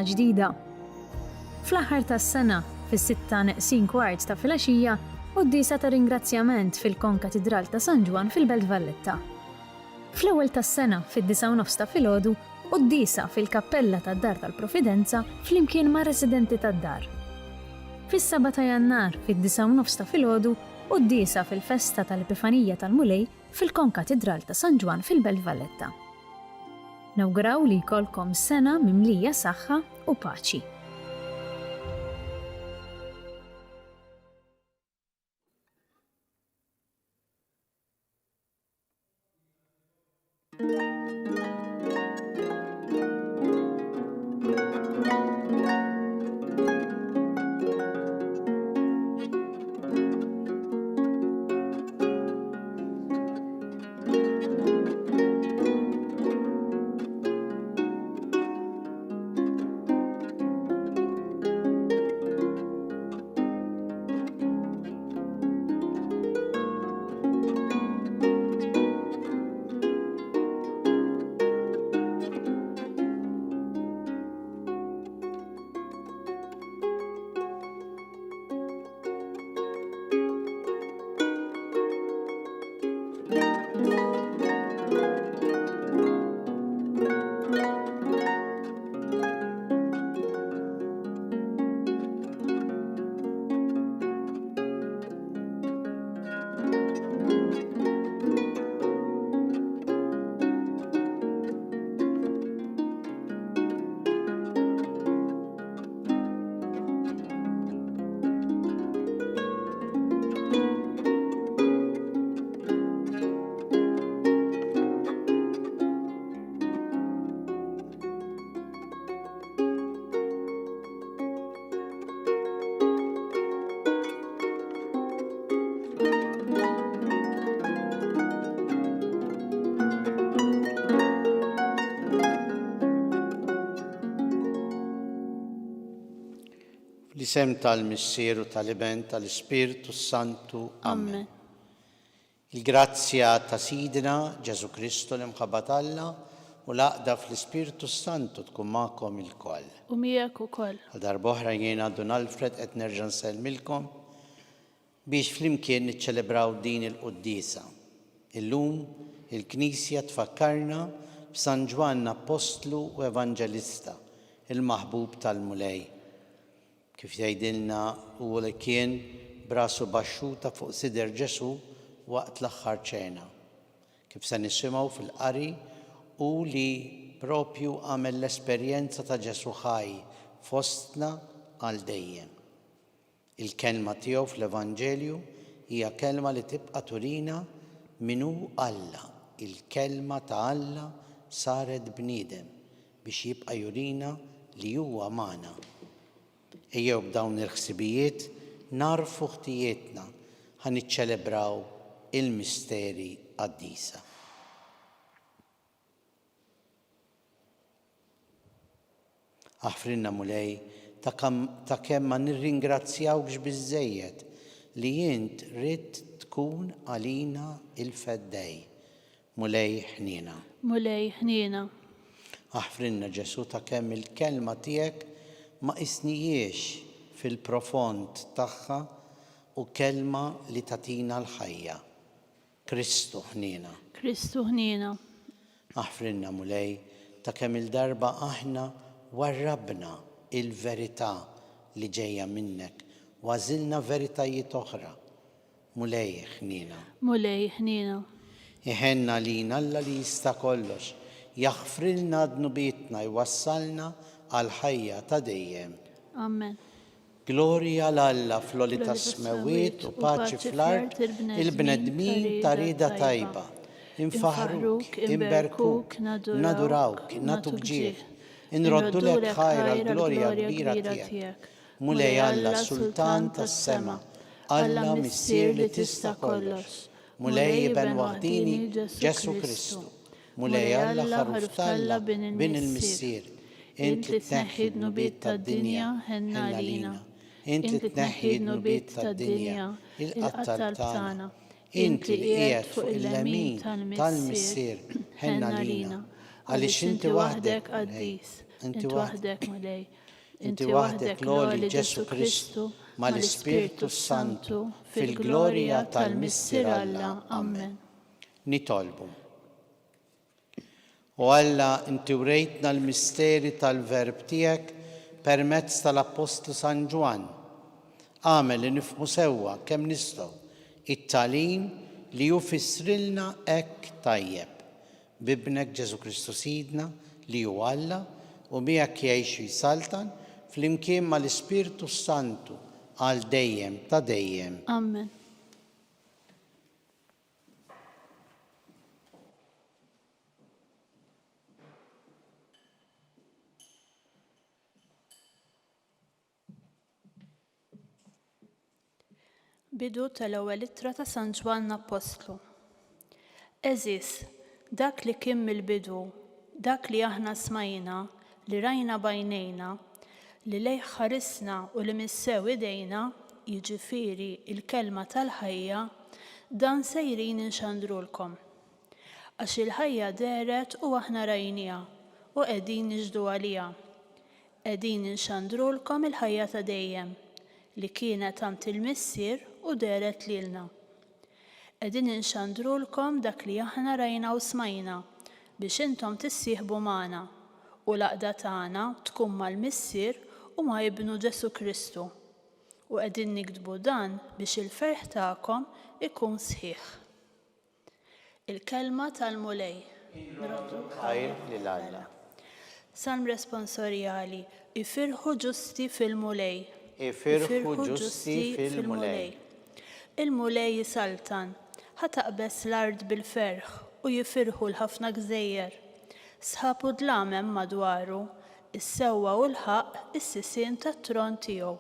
ġdida. Fl-aħħar tas-sena, fis-6:45 ta' filgħaxija, qudiesa ta' ringrazzjament fil-Konkatedral ta' San Ġwan fil-Belt Valletta. Fl-ewwel tas-sena, fid-9:30 ta' filgħodu, qudiesa fil-Kappella tad-Dar tal-Providenza flimkien ma' residenti tad-dar. Fis-7 ta' Jannar, fid-9:30 ta' filgħodu, qudiesa fil-Festa tal-Epifanija tal-Mulej fil-Konkatedral ta' San Ġwan fil-Belt Valletta. Nawguraw li jkollkom sena mimlija saħħa u paċi. L-isem tal-Missier u tal-Iben tal-Ispiritu Santu. Amen. Il-grazzja ta' Sidina Ġesu Kristu l-imħabba Alla u l-aqda fl-Ispiritu Santu tkun magħkom il-koll. U miegħek ukoll. Għal darb'oħra jiena Don Alfred qed nerġa' nsellmilkom biex flimkien niċċelebraw din il-quddiesa. Illum il-Knisja tfakkarna b'San Ġwan Apostlu u Evanġelista, il-maħbub tal-Mulej. Kif jgħidilna huwa li kien brasu baxxuta fuq sider Ġesu waqt l-aħħar ċena. Kif se nisimgħu fil-qari u li propju għamel l-esperjenza ta' Ġesu ħaj fostna għal dejjem. Il-kelma tiegħu fl-Evanġelju hija kelma li tibqa' turina min hu Alla. Il-kelma ta' Alla saret bniedem biex jibqa' jurina li huwa magħna. Ejjew b'dawn il-ħsibijiet narfu ħtijietna ħan niċċelebraw il-misteri qaddisa. Aħfrinna Mulej ta' kemm ma nirringrazzjawx biżżejjed li int rid tkun għalina il-feddej. Mulej ħniena. Mulej ħniena. Aħfrinna Ġesu ta' kemm il-kelma tiegħek ma isnijiex fil-profond tagħha u kelma li tatina l-ħajja. Kristu ħniena. Kristu ħniena. Aħfrinna Mulej ta' kemm il-darba aħna warrabna il-verità li ġejja minnek u għażilna veritajiet oħra. Mulej ħniena. Mulej ħniena. Iħenna lina Alla li jista' kollox, jaħfrilna dnubietna jwassalna għal ħajja ta' dejjem. Amen. Glorja l-Alla fl-oli ta' smewiet u paċi fl-art il-bnedmin ta' rida tajba. Infaħruk, imberkuk, nadurawk, natuk ġieħ. Inroddulek ħajra l-glorja kbira tiegħek. Mulej Alla sultan tas-sema, Alla missier li tista' kollox. Mulej iben waħdini Ġesu Kristu. Mulej Alla ħaruf Alla bin il-missier. Int li tneħħi d-nubiet tad-dinja ħenna lina. Int li tneħħi d-nubiet tad-dinja il-qattal tagħna. Int li qiegħed fuq il-lemin tal-missier ħenna lina. Għaliex inti waħdek qaddis, أنت وحدك مولاي. أنت وحدك لولي جيسو كريستو ما l'Spiritu Santo fil-glorja tal-Missier Alla. Amen. Nitolbu. U Alla, inti urejtna l-misteri tal-verb tiegħek permezz tal-Apostlu San Ġwan. Għamel li nifhmu sewwa kemm nistgħu it-tagħlim li jufissrilna hekk tajjeb. Bibnek Ġesu Kristu Sidna li hu Alla u miegħek jgħix jsaltan flimkien mal-Ispiritu Santu għal dejjem ta' dejjem. Amen. Bidu tal-ewwel ittra ta' San Ġwan Apostlu. Eżis, dak li kien mill-bidu, dak li aħna smajna, li rajna bajnejna, li lejh ħarisna u li missew idejna, jiġifieri il-kelma tal-ħajja, dan sejrin inxandrulkom. Għax il-ħajja deret u aħna rajnija u qegħdin niġdu għalija. Qegħdin inxandrulkom il-ħajja ta' dejjem li kienet għand il-Missier u deret lilna. Qegħdin inxandrulkom dak li aħna rajna u smajna biex intom tissieħbu magħna u l-għaqda tagħna tkun mal-Missier u ma' Ibnu Ġesu Kristu. U qegħdin nikdbu dan biex il-ferħ tagħkom ikun sħiħ. Il-kelma tal-mulej. Ħajr lil Alla. Salm responsorjali, ifirħu ġusti fil-mulej. Ifirħu ġusti fil-mulej. Il-mulej jisaltan, ħataqbes l-ard bil-ferħ u jifirħu l-ħafna gżejjer. Sħabu dlamem madwaru, is-sewwa u l-ħaq is-sisien tat-tron tiegħu.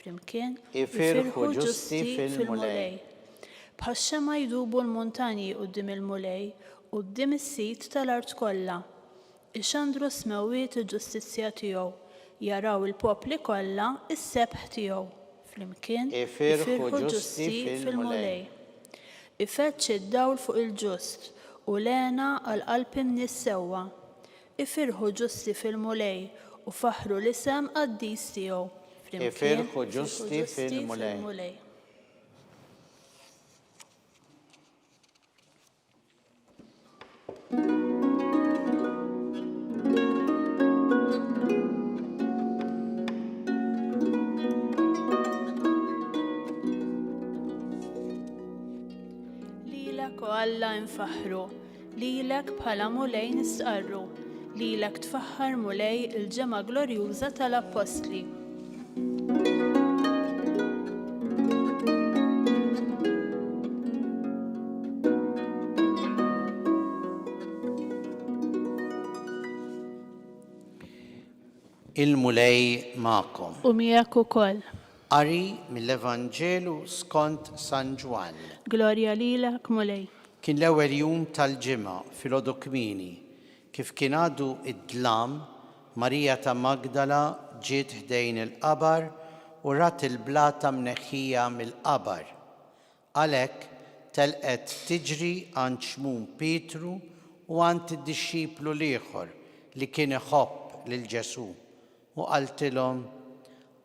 Flimkien ifirħu ġusti fil-mulej. Bħax-xema jdubu l-muntanji quddiem il-mulej quddiem is-sit tal-art kollha. Ixandru smewwiet il-ġustizzja tiegħu, jaraw il-popli kollha is-sebħ tiegħu. Flimkien ifirħu ġusti fil-mulej. Ifeċċ id-dawl fuq il-ġust u lena għal qalb in-nies sewwa. Ifirħu ġusti fil-mulej u faħru l-isem qaddis tiegħu. Ifirħu ġusti fil-mulej. Lilek u Alla nfaħru, lilek bħala mulej nistqarru, lilek tfaħħar mulej il-ġemgħa glorjuża tal-Apostli. Il-mulej ma'kom. U miegħek ukoll. Qari mill-Evanġelu skont San Ġwan. Glorja lilek mulej. Kien l-ewwel jum tal-ġimgħa fil-għodu kmieni, kif kien għadu id-dlam, Marija ta' Magdala ġiet ħdejn il-qabar u rat il-blata mneħħija mill-qabar. Għalhekk telqet tiġri għand xmum Pietru u għand id-dixxiplu l-ieħor li kien iħobb lil Ġesu u qaltilhom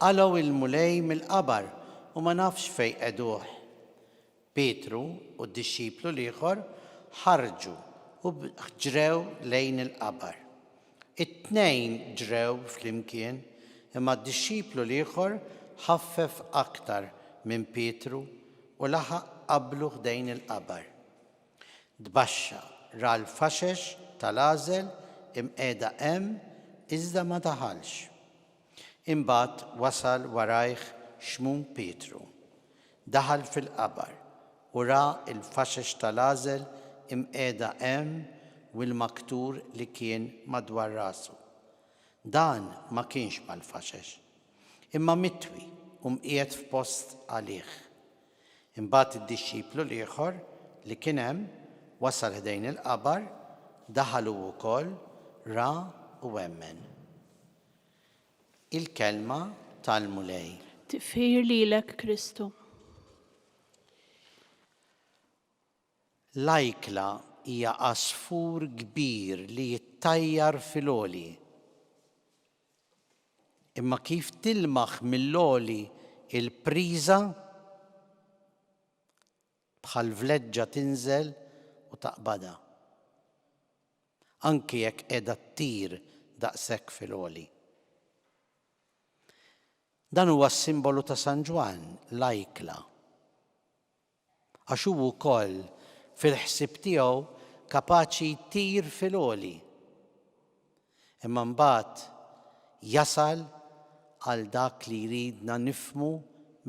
qalgħu il-mulej mill-qabar u ma nafx fejn qegħduh. Pietru u d-dixxiplu l-ieħor ħarġu u ġrew lejn il-qabar. It-tnejn ġrew flimkien imma d-dixxiplu l-ieħor ħaffef aktar minn Pietru u laħaq qablu ħdejn il-qabar. Tbaxxa ra l-faxex tal-għażel imqiegħda hemm iżda ma daħalx. Imbagħad wasal warajh xmum Pietru. Daħal fil-qabar u ra il-faxex tal-għażel imqiegħda hemm u l-maktur li kien madwar rasu. Dan ma kienx mal-faxex, imma mitwi u mqiegħed f'post għalih. Imbagħad id-dixxiplu l-ieħor li kien hemm wasal ħdejn il-qabar, daħal hu wkoll, ra u emmen. Il-kelma tal-mulej. Tifħir lilek Kristu. L-ajkla hija għasfur kbir li jittajjar fil-għoli. imma kif tilmaħ mill-oli il-priża bħal vleġġa tinżel u taqbada. Anki jekk qiegħda ttir daqshekk fil-oli. Dan huwa s-simbolu ta' San Ġwan, l-ajkla. Għax hu wkoll fil-ħsieb tiegħu kapaċi jtir fil-oli. Imma mbagħad jasal għal dak li jridna nifhmu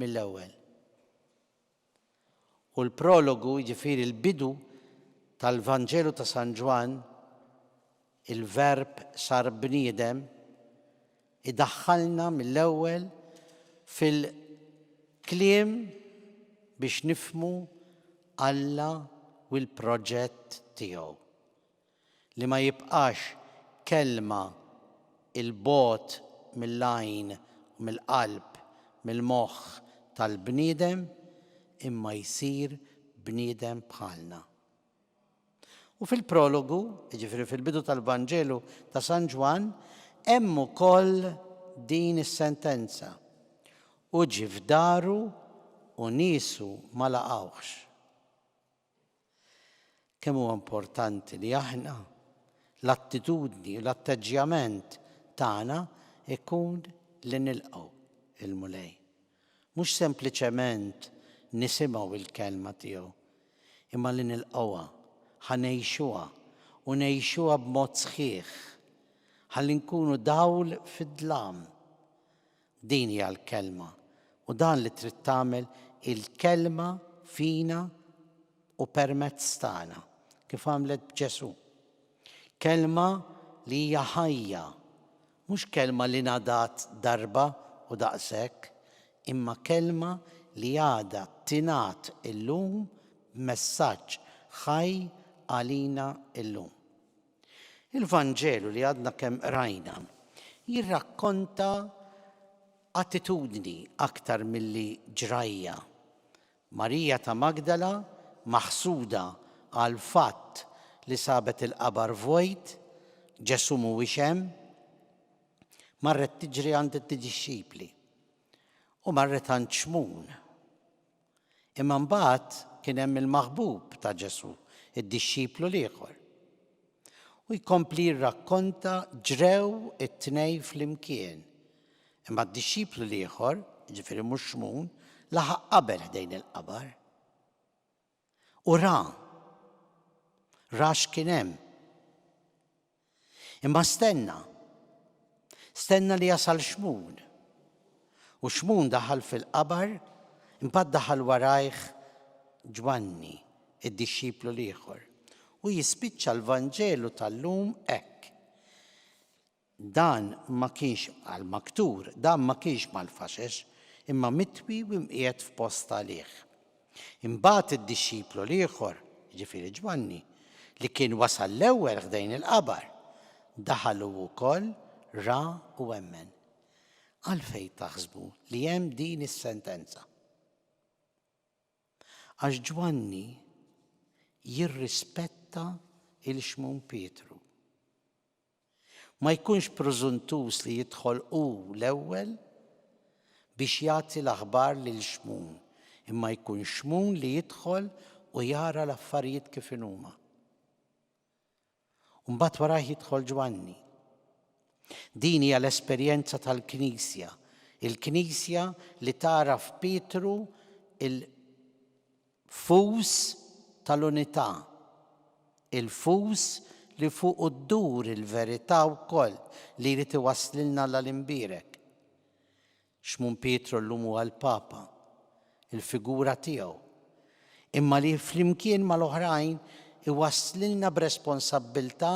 mill-ewwel. U l-prologu, jiġifieri l-bidu tal-Vanġelu ta' San Ġwan, il-verb sar bniedem, idaħħalna mill-ewwel fil-kliem biex nifhmu Alla u l-proġett tiegħu. Li ma jibqax kelma il-bot mill-għajn u mill-qalb, mill-moħħ tal-bniedem, imma jsir bniedem bħalna. U fil-prologu, jiġifieri fil-bidu tal-Vanġelu ta' San Ġwan, hemm ukoll din is-sentenza. U ġie f'daru u niesu ma laqgħuhx. Kemm huwa importanti li aħna l-attitudni u l-atteġġjament tagħna ikun li nilqgħu il-mulej. Mhux sempliċement nisimgħu il-kelma tiegħu, imma li nilqgħuha, ħanejxuha u ngħixuha b'mod sħiħ, ħalli nkunu dawl fid-dlam. Din hija l-kelma u dan li trid tagħmel il-kelma fina u permezz tagħna, kif għamlet b'Ġesu. Kelma li hija ħajja, mhux kelma li ngħadat darba u daqshekk, imma kelma li għadha tingħat illum b'messaġġ ħaj għalina illum. Il-Vanġelu li għadna kemm rajna jirrakkonta attitudni aktar milli ġrajja. Marija ta' Magdala maħsuda għal fatt li sabet il-qabar vojt, Ġesu mhuwiex hemm, marret tiġri għand id-disċipli u marret għand xmun. Imma mbagħad kien hemm il-maħbub ta' Ġesu, id-disċiplu l-ieħor. U jkompli jirrakkonta ġrew it-tnej flimkien. Imma d-disċiplu l-ieħor, ġifieri mhux xmun, laħaq qabel ħdejn il-qabar. U ra x'kien hemm. Imma stenna li jasal xmun. U xmun daħal fil-qabar, imbagħad daħal warajh Ġwanni, id-disċiplu l-ieħor. U jispiċċa l-Vanġelu tal-lum hekk. Dan ma kienx għal-maktur, dan ma kienx mal-faxex, imma mitwi u mqiegħed f'post għalih. Imbagħad id-disċiplu l-ieħor, ġifieri Ġwanni, li kien wasal l-ewwel ħdejn il-qabar, daħal ukoll ra u emmen. Għalfejn taħsbu li hemm din is-sentenza? Għax Ġwanni jirrispetta il-xmun Pietru. Ma jkunx preżuntus li jidħol l-ewwel biex jagħti l-aħbar lil xmun, imma jkun xmun li jidħol u jara l-affarijiet kif huma. U mbagħad warah jidħol Ġwanni. Din hija l-esperjenza tal-Knisja, il-Knisja li tara f'Pietru il-fus tal-unità, il-fus li fuq id-dur il-verità wkoll li jrid iwasslilna l-imbirek. Xmun Pietru llum huwa l-Papa, il-figura tiegħu, imma li flimkien mal-oħrajn iwasslilna b'responsabbiltà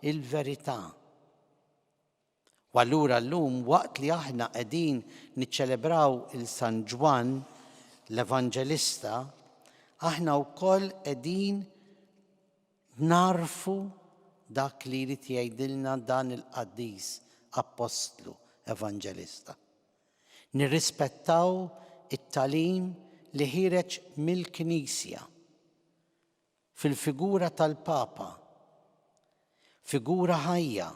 il-verità. U allura llum waqt li aħna qegħdin niċċelebraw il-San Ġwan l-Evanġelista, aħna wkoll qegħdin narfu dak li jrid jgħidilna dan il-Qaddis Apostlu Evanġelista. Nirrispettaw it-tagħlim li ħireġ mill-Knisja fil-figura tal-Papa, figura ħajja,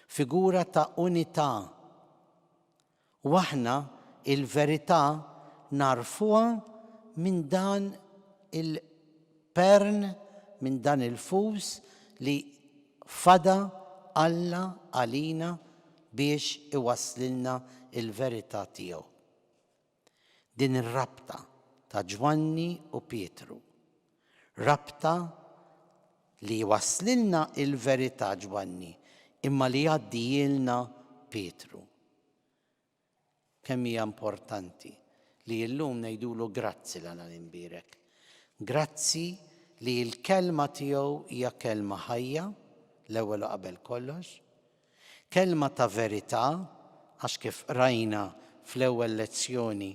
figura ta' unità, Waħna il-verità narfuha minn dan il-pern, minn dan il-fus li fada Alla għalina biex iwaslilna il-verità tiegħu. Din ir-rabta ta' Ġwanni u Pietru, rabta li waslilna il-verità Ġwanni, imma li għaddijilna Pietru. Kemm hija importanti li llum ngħidulu grazzi l-imbirek. Grazzi li l-kelma tiegħu hija kelma ħajja, l-ewwel qabel kollox, kelma ta' verità, għax kif rajna fl-ewwel lezzjoni,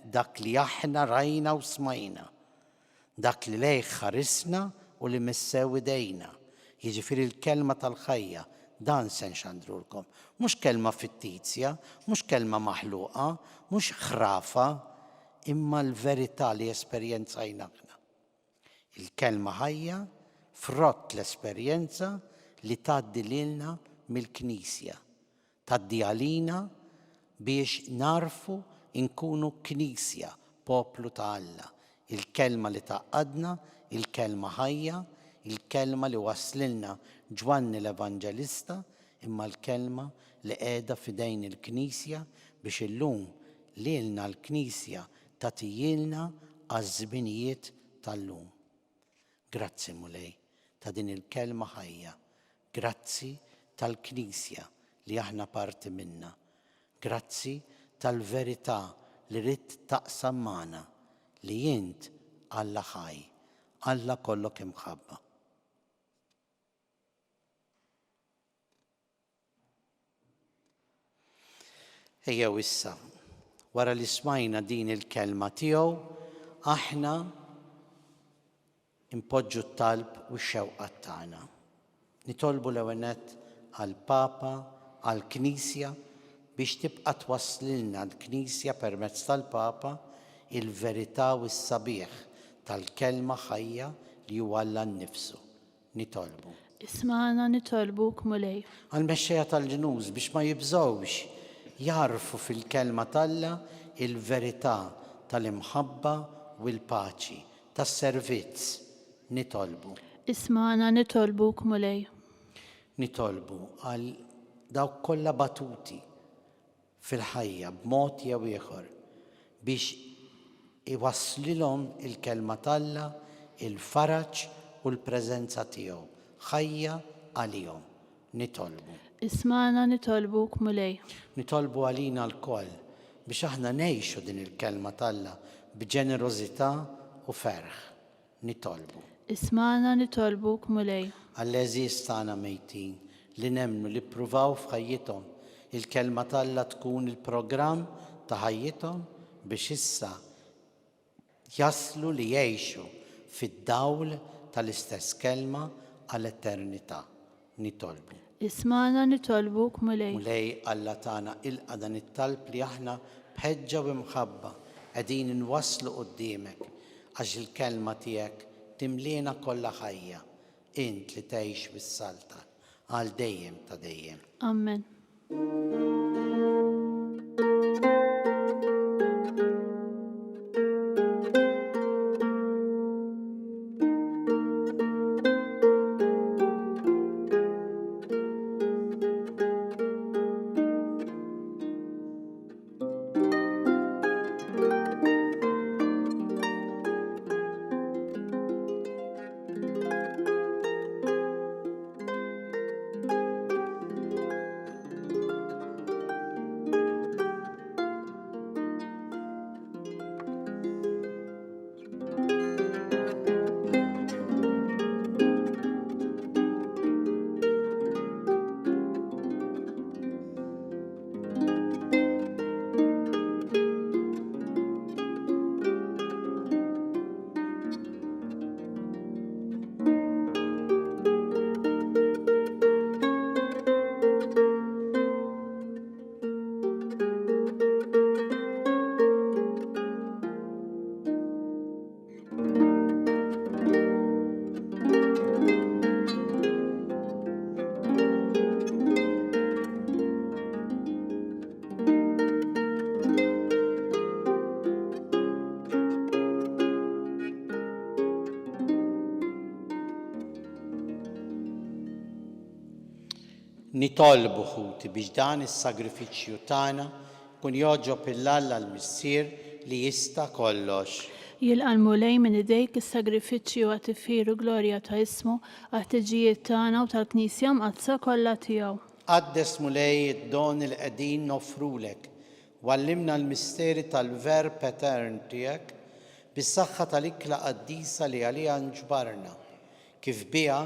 dak li aħna rajna u smajna, dak li lejh ħarisna u li missew idejna, jiġifieri l-kelma tal-ħajja, dan se nxandrulkom. Mhux kelma fittizja, mhux kelma maħluqa, mhux ħrafa, imma l-verità li esperjenzajna aħna. Il-kelma ħajja frott l-esperjenza li tgħaddi lilna mill-Knisja, tgħaddi għalina biex narfu nkunu Knisja, poplu ta' Alla. Il-kelma li taqadna, il-kelma ħajja, il-kelma li waslilna Ġwanni l-Evanġelista, imma l-kelma li qiegħda f'idejn il-Knisja biex illum lilna l-Knisja tagħtijilna għaż-żminijiet tal-lum. Grazzi mulej ta' din il-kelma ħajja. Grazzi tal-Knisja li aħna parti minna. Grazzi tal-verità li rid taqsam magħna li int Alla ħaj, Alla kollok imħabba. Ejjew issa, wara li smajna din il-kelma tiegħu, aħna impoġġu t-talb u x-xewqat tagħna. Nitolbu l-ewwel nett għall-Papa, għall-Knisja biex tibqa' twaslilna l-Knisja permezz tal-Papa il-verità u s-sabiħ tal-kelma ħajja li huwa Alla nnifsu. Nitolbu. Isma'na nitolbuk mulej. Għall-mexxejja tal-ġnus biex ma jibżgħux jarfu fil-kelma talla il-verità tal-imħabba u l-paċi, tas-servizz. Nitolbu. Isma'na nitolbuk mulej. Nitolbu għal dawk kollha batuti fil-ħajja b'mod jew ieħor biex iwasslilhom il-kelma talla, il-faraġ u l-preżenza tiegħu. Ħajja għalihom. Nitolbu. Isma'na nitolbuk mulej. Nitolbu għalina l-koll biex aħna ngħixu din il-kelma talla b'ġenerożità u ferħ. Nitolbu. Isma'na nitolbuk mulej. Għall-eżiż tagħna mejtin li nemmnu li ppruvaw f'ħajjithom il-kelma talla tkun il-programm ta' ħajjithom biex issa jaslu li jgħixu fid-dawl tal-istess kelma għall-eternità. Nitolbu. Isma'na nitolbuk mulej. Mulej Alla tagħna ilqa' dan it-talb li aħna bħeġġa u imħabba qegħdin inwasslu quddiemek għax il-kelma tiegħek timliena kollha ħajja, int li tgħix bis-salta għal dejjem ta' dejjem. Amen. nitolbu ħuti biex dan is-sagrifiċċju tagħna kun joġob il-Alla l-Missier li jista' kollox. Jilqa' l-mulej minn idejk is-sagrifiċċju għat tiffiru glorja ta' ismu għat-tiġijiet tagħna u tal-Knisja mqazza kollha tiegħu. Qaddes mulej id-don il qegħdin noffrulek u għallimna l-misteri tal-verb etern tiegħek bis-saħħa tal-ikla qaddisa li għaliha nġbarna kif biha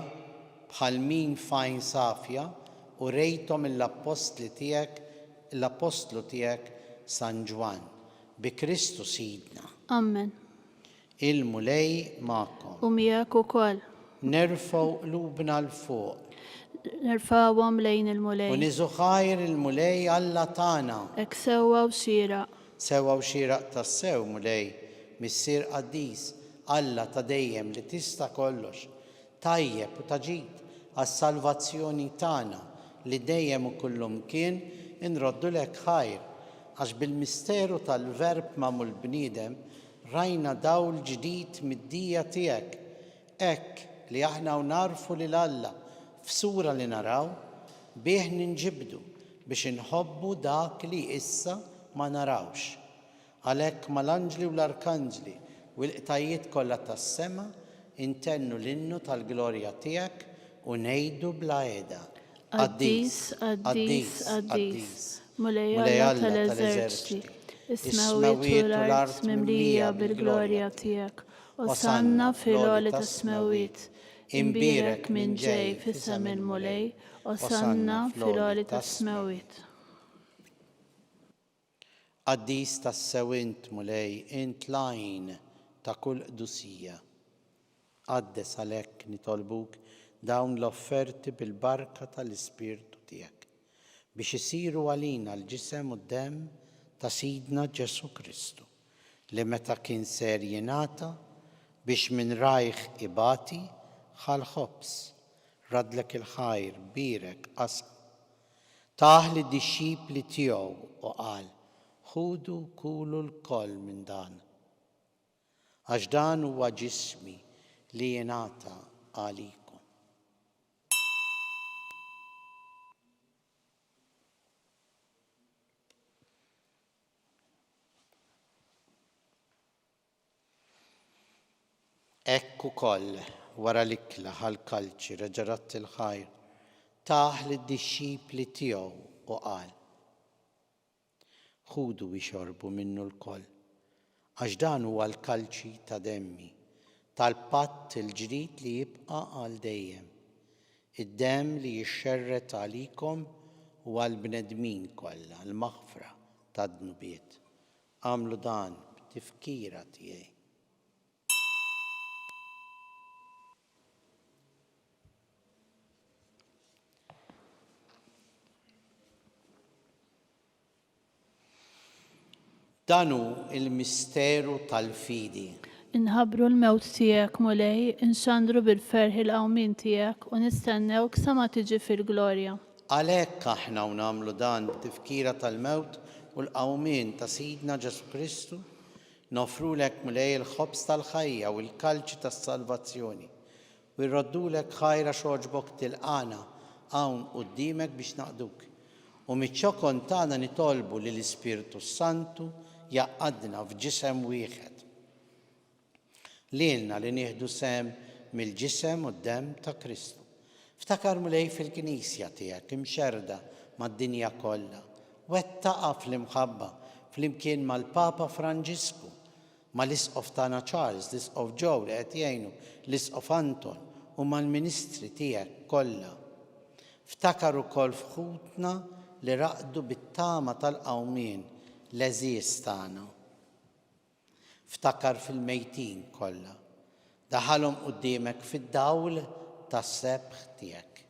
bħal min fajn safja u rejthom l-apostlu tiegħek San Ġwan bi Kristu Sidna. Amen. Il-mulej magħkom. U miegħek ukoll. Nerfgħu qlubna l-fuq. Nerfgħuhom lejn U il-mulej. niżu ħajr il-mulej Alla tagħna. Hekk sewwa u xieraq. Sewwa u xieraq tas-sew mulej missier qaddis Alla ta' dejjem li tista' kollox. Tajjeb u taġid għas-salvazzjoni tagħna li dejjem u kullum kien inroddulek ħajr għax bil-misteru tal-verb magħmul bniedem rajna dawl ġdid mid-dija tiegħek. Hekk li aħna u narfu lil Alla f'sura li naraw bih ninġibdu biex inħobbu dak li issa ma narawx. Għalhekk mal-anġli u l-arkanġli u l-qtajiet kollha tas-sema intennu l-innu tal-glorja tiegħek u ngħidu bla qiegħda. Qaddis, qaddis, qaddis. Mulej Alla tal-eżerċiti. Is-smawiet u l-art mimlija bil-glorja tiegħek. Osanna fil-għoli tas-smawiet. Imbirek minn ġej f'isem il-mulej. Osanna fil-għoli tas-smawiet. Qaddis tas-sew int mulej int lajn ta' kull qdusija. Qaddes għalhekk nitolbuk dawn l-offerti bil-barka tal-Ispirtu tiegħek biex isiru għalina l-ġisem u d-demm ta' Sidna Ġesu Kristu li meta kien ser jingħata biex minn rajh ibati ħal ħobs radlek il-ħajr birek qasam taħ li d-dixxipli tiegħu u qal ħudu kulu l-koll minn dan għax dan huwa ġismi li jingħata għalikom. Ekk ukoll wara l-ikla ħal-kalċi reġarat il-ħajr taħ li d-dixxipli tiegħu u qal ħudu bixorbu minnu l-koll għax dan huwa l-kalċi ta' demmi tal-patt il-ġdid li jibqa' għal dejjem. Id-demm li jixxerret għalikom u għall-bnedmin kollha l-maħfra tad-dnubiet. Għamlu dan b'tifkira tiegħi. Danu il-misteru tal-fidi. Inħabru l-mewt tiegħek mulej, inxandru bil-ferħ il-qawmin tiegħek u nistennewk sa ma tiġi fil-glorja. Għalhekk aħna u nagħmlu dan b'tifkira tal-mewt u l-qawmien ta' Sidna Ġesu Kristu nofrulek mulej il-ħobs tal-ħajja u l-kalċi tas-salvazzjoni u jroddulek ħajra xogħġbok tilqana hawn quddiemek biex naqduk. U miċ-ċokon tagħna nitolbu lill-Ispirtu Santu jaqadna f'ġisem wieħed. Lilna li nieħdu sem mill-ġisem u d-demm ta' Kristu. Ftakar mulej fil-Knisja tiegħek imxerda mad-dinja kollha. Wettaqa fl-imħabba flimkien mal-Papa Franġisku, mal-Isqof tagħna Charles, l-Isqof Joe li qed jgħinu, l-Isqof Anton u mal-Ministri tiegħek kollha. Ftakar ukoll f'ħutna li raqdu bit-tama tal-qawmien l-eżies tagħna. Ftakar fil-mejtin kollha. Daħalhom quddiemek fid-dawl tas-sebħ tiegħek.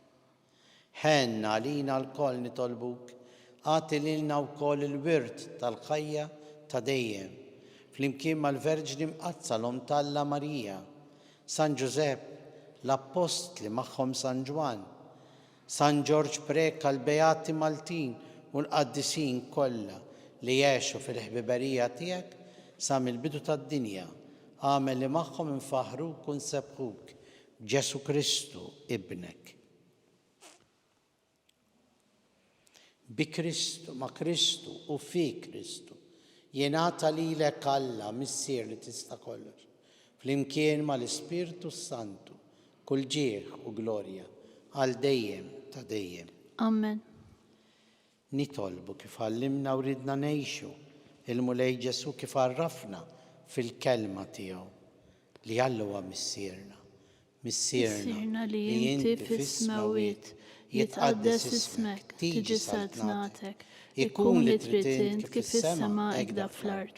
Ħenna għalina l-koll nitolbuk għati lilna wkoll il-wirt tal-ħajja ta' dejjem flimkien mal-Verġni Mqazza l-Om tal-Alla Marija, San Ġusepp, l-Apostli magħhom San Ġwan, San Ġorġ Preka l-Beati Maltin u l-qaddisin kollha li jgħixu fil-ħbiberija tiegħek sa mill-bidu tad-dinja. Għamel li magħhom infaħruk u nsebħuk b'Ġesu Kristu ibnek. بكريستو ما كريستو وفي كريستو يناتا ليلك الله مصير لتستقلش فلمكين ما الاسبيرتو سانتو كل جيخ وغلوريا على ديم تديم. Amen. نطلبه كيف علمنا وردنا نعيشه المولاي جسو كيف عرفنا في الكلمة تيو ليعلوا مسيرنا لينتي في السماوات يتقدس اسمك تيجي سلطنتك يكون لتريتين كيف في السماء اجدا في الارض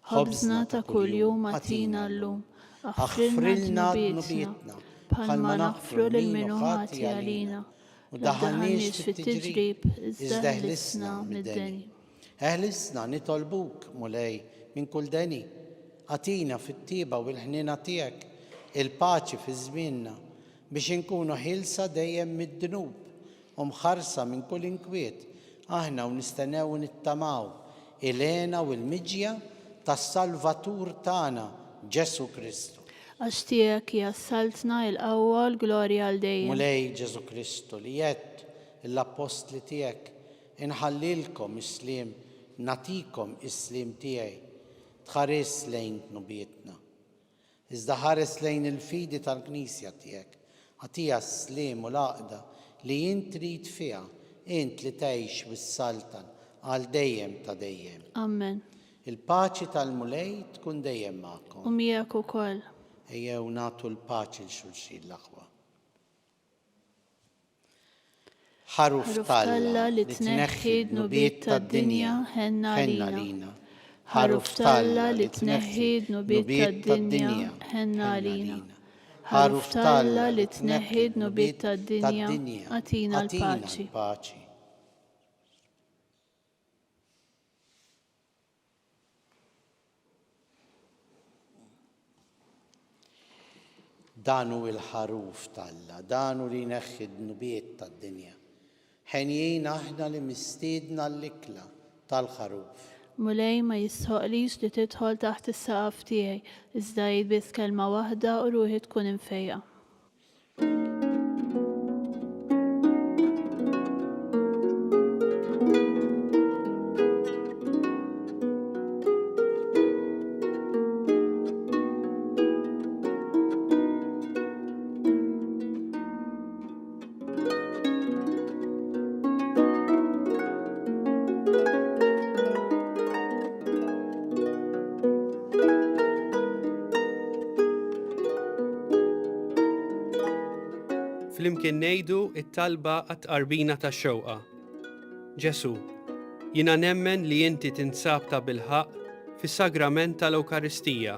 خبزنا كل يوم اعطينا اللوم اغفر لنا ذنوبنا بحال نغفر للمنوهات علينا ودهنيش في التجريب ازدهلسنا من الدنيا. اهلسنا نطلبوك مولاي من كل دني أعطينا في الطيبة والحنين تيك الباچي في زميننا باش نكونوا هلسة دايم من الذنوب ومخرصة من كل انكويت احنا ونستناو ونتماو إلينا والمجيا تالسالفاتور تانا جسو كريستو. أشتيك يا سلطنا الأول غلوريا لديم. مولاي جسو كريستو ليات الأبوستل تيك نحللكم إسلام نعطيكم إسلام تيعي تخارس لين نبيتنا إذا حارس لين الفيدة تالكنيسيا تيك عطيها سلام ولاقدة اللي انت تريد فيها انت اللي تعيش بالسلطن على دايم تدايم. أمين. الباچي تالمولاي تكون دايم معكم ومياكو كل هي ونعطوا الباچي لشلشي اللخوة. حرف تالا لتنخد نبيت الدنيا هن لينا حرف تالا لتنهد نبيت الدنيا هن علينا حرف تالا لتنهد نبيت الدنيا أتينا الباچي. دانو الحروف تالا دانو لنخد نبيت الدنيا حنيين احنا لمستيدنا اللكلة تالخروف. مولاي ما يسهقليش لتدخل تحت السقف تيعي ازاي بس كلمة واحدة وروحي تكون مفيقة. فlimkien ngħidu it-talba għat-qarbina tax-xewqa. Ġesu, jiena nemmen li inti tinsab ta' bilħaq fis-sagrament tal-Ewkaristija.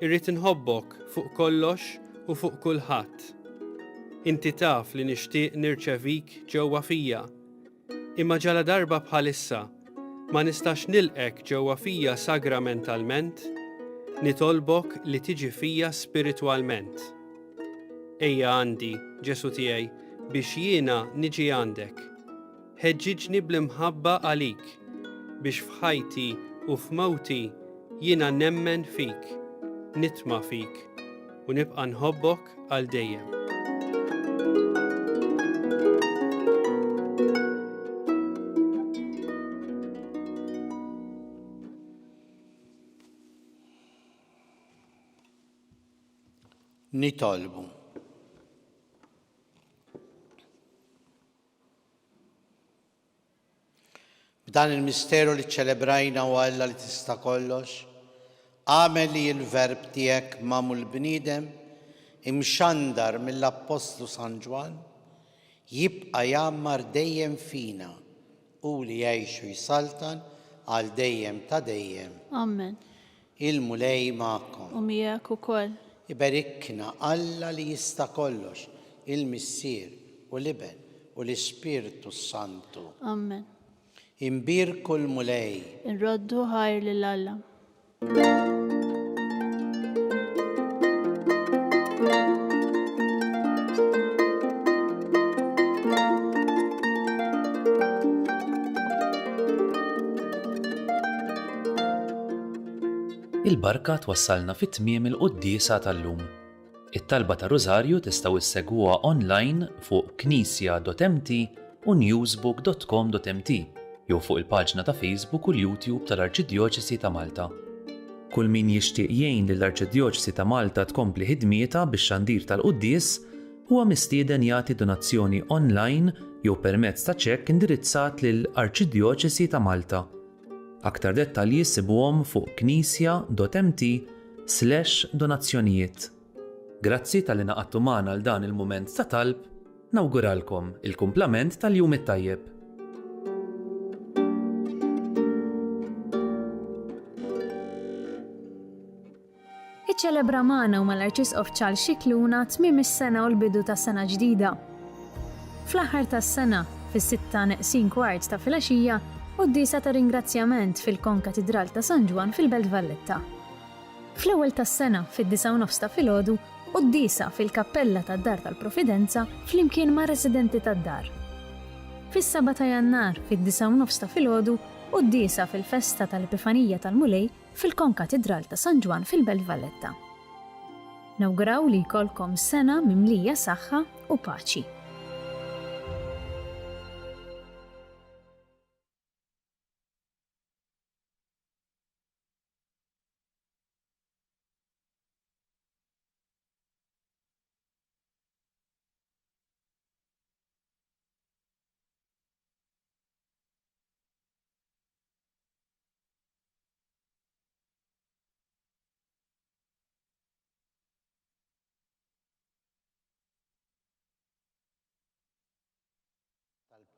Irrid inħobbok fuq kollox u fuq kulħadd. Inti taf li nixtieq nirċevik ġewwa fija. Imma ġala darba bħalissa ma nistax nilqek ġewwa fija sagramentalment, nitolbok li tiġi fija spiritwalment. Ejja għandi, Ġesu tiegħi, biex jiena niġi għandek. Ħeġġiġni bl-imħabba għalik, biex f'ħajti u f'mawti jiena nemmen fik, nitma fik, u nibqa' nħobbok għal dejjem. Nitolbu. B'dan il-misteru li ċelebrajna u Alla li tista' kollox, għamel li l-verb tiegħek magħmul bniedem imxandar mill-Apostlu San Ġwan jibqa' jammar dejjem fina u li jgħixu jsaltan għal dejjem ta' dejjem. Amen. Il-mulej magħkom. U miegħek ukoll. Ibarikna Alla li jista' kollox, il-Missier u l-Iben u l-Ispirtu Santu. Amen. Imbirku l-mulej. Nroddu ħajr lil Alla. Il-barka twassalna fit-tmiem il-qudiesa tal-lum. It-talba ta' Rużarju tistgħu issegwuha online fuq knisja.mt u newsbook.com.mt jew fuq il-paġna ta' Facebook u l-YouTube tal-Arċidjoċesi ta' Malta. Kull min jixtieq jgħin lill-Arċidjoċesi ta' Malta tkompli ħidmietha bix-xandir tal-Qudies huwa mistieden jagħti donazzjoni online jew permezz ta' ċekk indirizzat lill-Arċidjoċesi ta' Malta. Aktar dettalji sibuhom fuq knisja.mt/donazzjonijiet. Grazzi tal-li naqadtu magħna għal dan il-mument ta' talb, nawguralkom il-kumplament tal-jum it-tajjeb. Iċċelebra magħna u mal-Arċisqof Charles Scicluna tmiem is-sena u l-bidu ta' sena ġdida. Fl-aħħar tas-sena, fis-6:45 ta' filgħaxija, qudiesa ta' ringrazzjament fil-Konkatedral ta' San Ġwan fil-Belt Valletta. Fl-ewwel tas-sena fid-9:30 ta' filgħodu, qudiesa fil-Kappella tad-Dar tal-Providenza flimkien ma' residenti tad-dar. Fis-7 ta' Jannar fid-9:30 ta' filgħodu, qudiesa fil-Festa tal-Epifanija tal-Mulej fil-Konkatedral ta' San Ġwan fil-Belt Valletta. Nawguraw li jkollkom sena mimlija saħħa u paċi.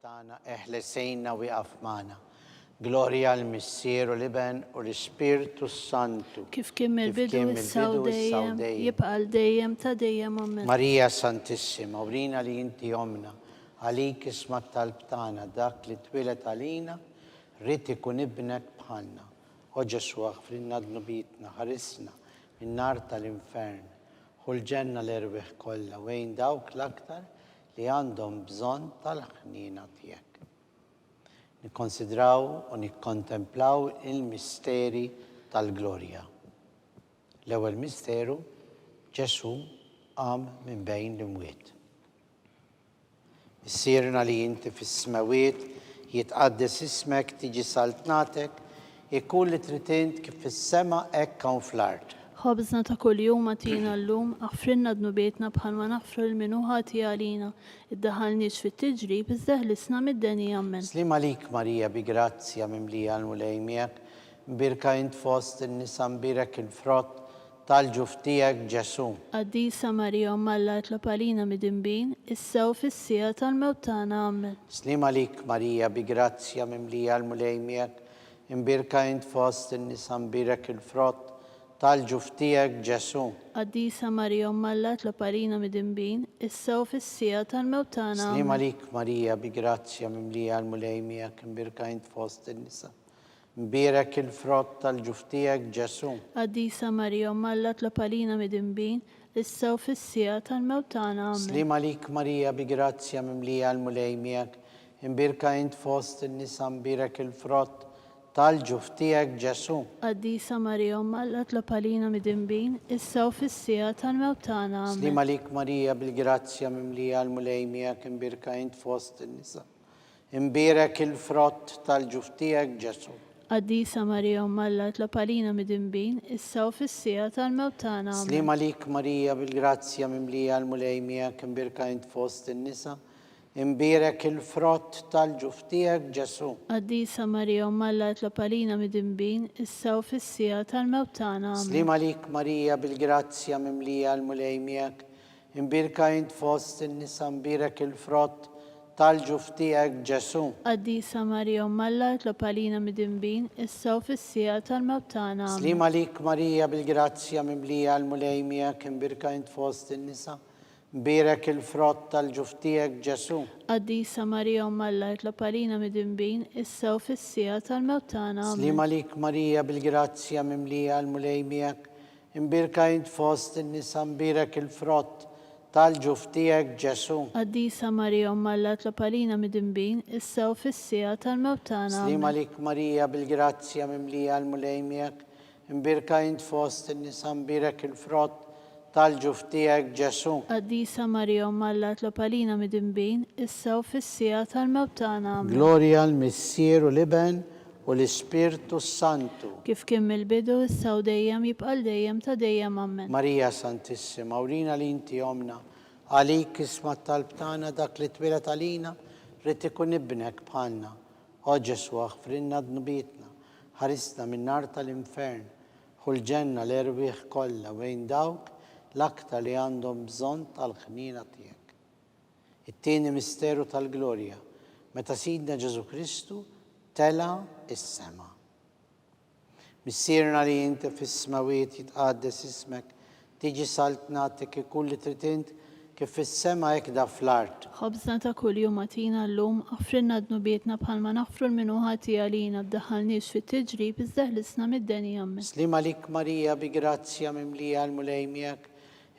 Tana eħlesejna wieqaf magħna. Glorja l-Missieru l-Iben u l-Ispirtu Santu. Kif kien mill-bidu issa u dejjem, jibqa' dejjem ta' dejjem amen. Marija Santissima, urina li inti omna, għalik isma talb tagħna dak li twilet għalina, rrid ikun ibnek bħalna. O Ġesu aħfrinna dnubietna, ħarisna min-nar tal-infern, u l-ġenna l-erbeħ kollha wejn dawk l-aktar li għandhom bżonn tal-ħnina tiegħek. Nikkonsidraw u nikkontemplaw il-misteri tal-glorja. L-ewwel misteru, Ġesu qam minn bejn l-imwiet. Issirna li inti fis-smawiet jitqaddes ismek tiġi saltnatek, ikun li trid int kif fis-sema hekk hawn fl-art. Ħobżna ta' kuljum għatina llum, aħfrinna dnubietna bħalma naħfru l-minuħa għalina, iddaħalniex fit-tiġrib, iżda ħlisna mid-deni ammen. Slim għalik Marija bi grazzja mimlija l-mulej miegħek, mbirka int fost in-nisa mbirek il-frott tal-ġuf tiegħek Ġesu. Qaddisa Marija Omma Alla tlob għalina mid-inbin, issa u fis-sija tal-mewt tagħna ammen. Slim għalik Marija bi grazzja mimlija l-mulej miegħek, mbirka int fost in-nisa mbirek il-frott tal-ġuf tiegħek Ġesu. Qaddisa Marija Omma Alla tlob għalina mid-inbin, issa u fis-sija tal-mewt tagħna Slim ammen. għalik Marija bi grazzja mimlija l-mulej miegħek, mbirka int fost in-nisa mbirek il-frott tal-ġuf tiegħek Ġesu. Qaddisa Marija Omma Alla tlob għalina mid-inbin, issa u fis-sija tal-mewt tagħna ammen. Slim għalik Marija bi grazzja mimlija l-mulej miegħek, mbirka int fost in-nisa mbirek il-frott tal-ġuf tiegħek Ġesu. Qaddisa Marija Omma Alla tlob għalina mid-inbin, issa u fis-sija tal-mewt tagħna ammen. Slim għalik Marija bil-grazzja mimlija l-mulej miegħek, mbirka int fost in-nisa mbirek il-frott tal-ġuf tiegħek Ġesu. Qaddisa Marija Omma Alla tlob għalina mid-inbin, issa u fis-sija tal-mewt tagħna ammen. Slim għalik Marija bil-grazzja mimlija l-mulej miegħek, mbirka int fost in-nisa mbirek il-frott tal-ġuf tiegħek Ġesu. Qaddisa Marija Omma Alla tlob għalina mid-inbin, issa u fis-sija tal-mewt tagħna ammen. Slim għalik Marija bil-grazzja mimlija l-mulej miegħek, mbirka int fost in-nisa mbirek il-frott tal-ġuf tiegħek Ġesu. Qaddisa Marija Omma Alla tlob għalina mid-inbin, issa u fis-sija tal-mewt tagħna ammen. Slim għalik Marija bil-grazzja mimlija l-mulej miegħek, mbirka int fost in-nisa mbirek il-frott tal-ġuf tiegħek Ġesu. Qaddisa Marija Omma Alla tlob għalina mid-inbin, issa u fis-sija tal-mewt tagħna ammen. Slim għalik Marija bil-grazzja mimlija l-mulej miegħek, mbirka int fost in-nisa mbirek il-frott tal-ġuf tiegħek Ġesu. Qaddisa Marija Omma Alla tlob għalina mid-inbin, issa u fis-sija tal-mewt tagħna Slim ammen. għalik Marija bil-grazzja mimlija l-mulej miegħek, mbirka int fost in-nisa mbirek il-frott tal-ġuftijek Ġesu. Qaddisa Marija Umm Alla tlob għalina midinbin, issa u fis-sija tal-mewt tagħna. Amen. Gloria l-Missier u l-Iben u l-Ispirtu Santu. Kif kien mill-bidu, issa u dejjem jibqa' dejjem ta' dejjem. Amen. Marija Santissima, urina li inti omna, għalik isma talb tagħna dak li twilet għalina, rrid ikun ibnek bħalna. O Ġesu aħfrinna dnubietna, ħarisna minn nar tal-infern, ħu l-ġenna l-erbieħ kollha bejn dawk l-aktar li għandhom bżonn tal-ħnina tiegħek. It-tieni misteru tal-glorja, meta Sidna Ġesu Kristu tela is-sema. Missierna li inti fis-smawiet jitqaddes ismek, tiġi saltnatek ikun li trid int kif fis-sema hekk da fl-art. Ħobżna ta' kuljum għatina llum, aħfrinna dnubietna bħalma naħfru l-minuħati għalina b'daħħalniex fit-tiġrib iżda ħlisna mid-deni. Amen. Slima lik Marija bi grazzja mimlija l-mulejmijak,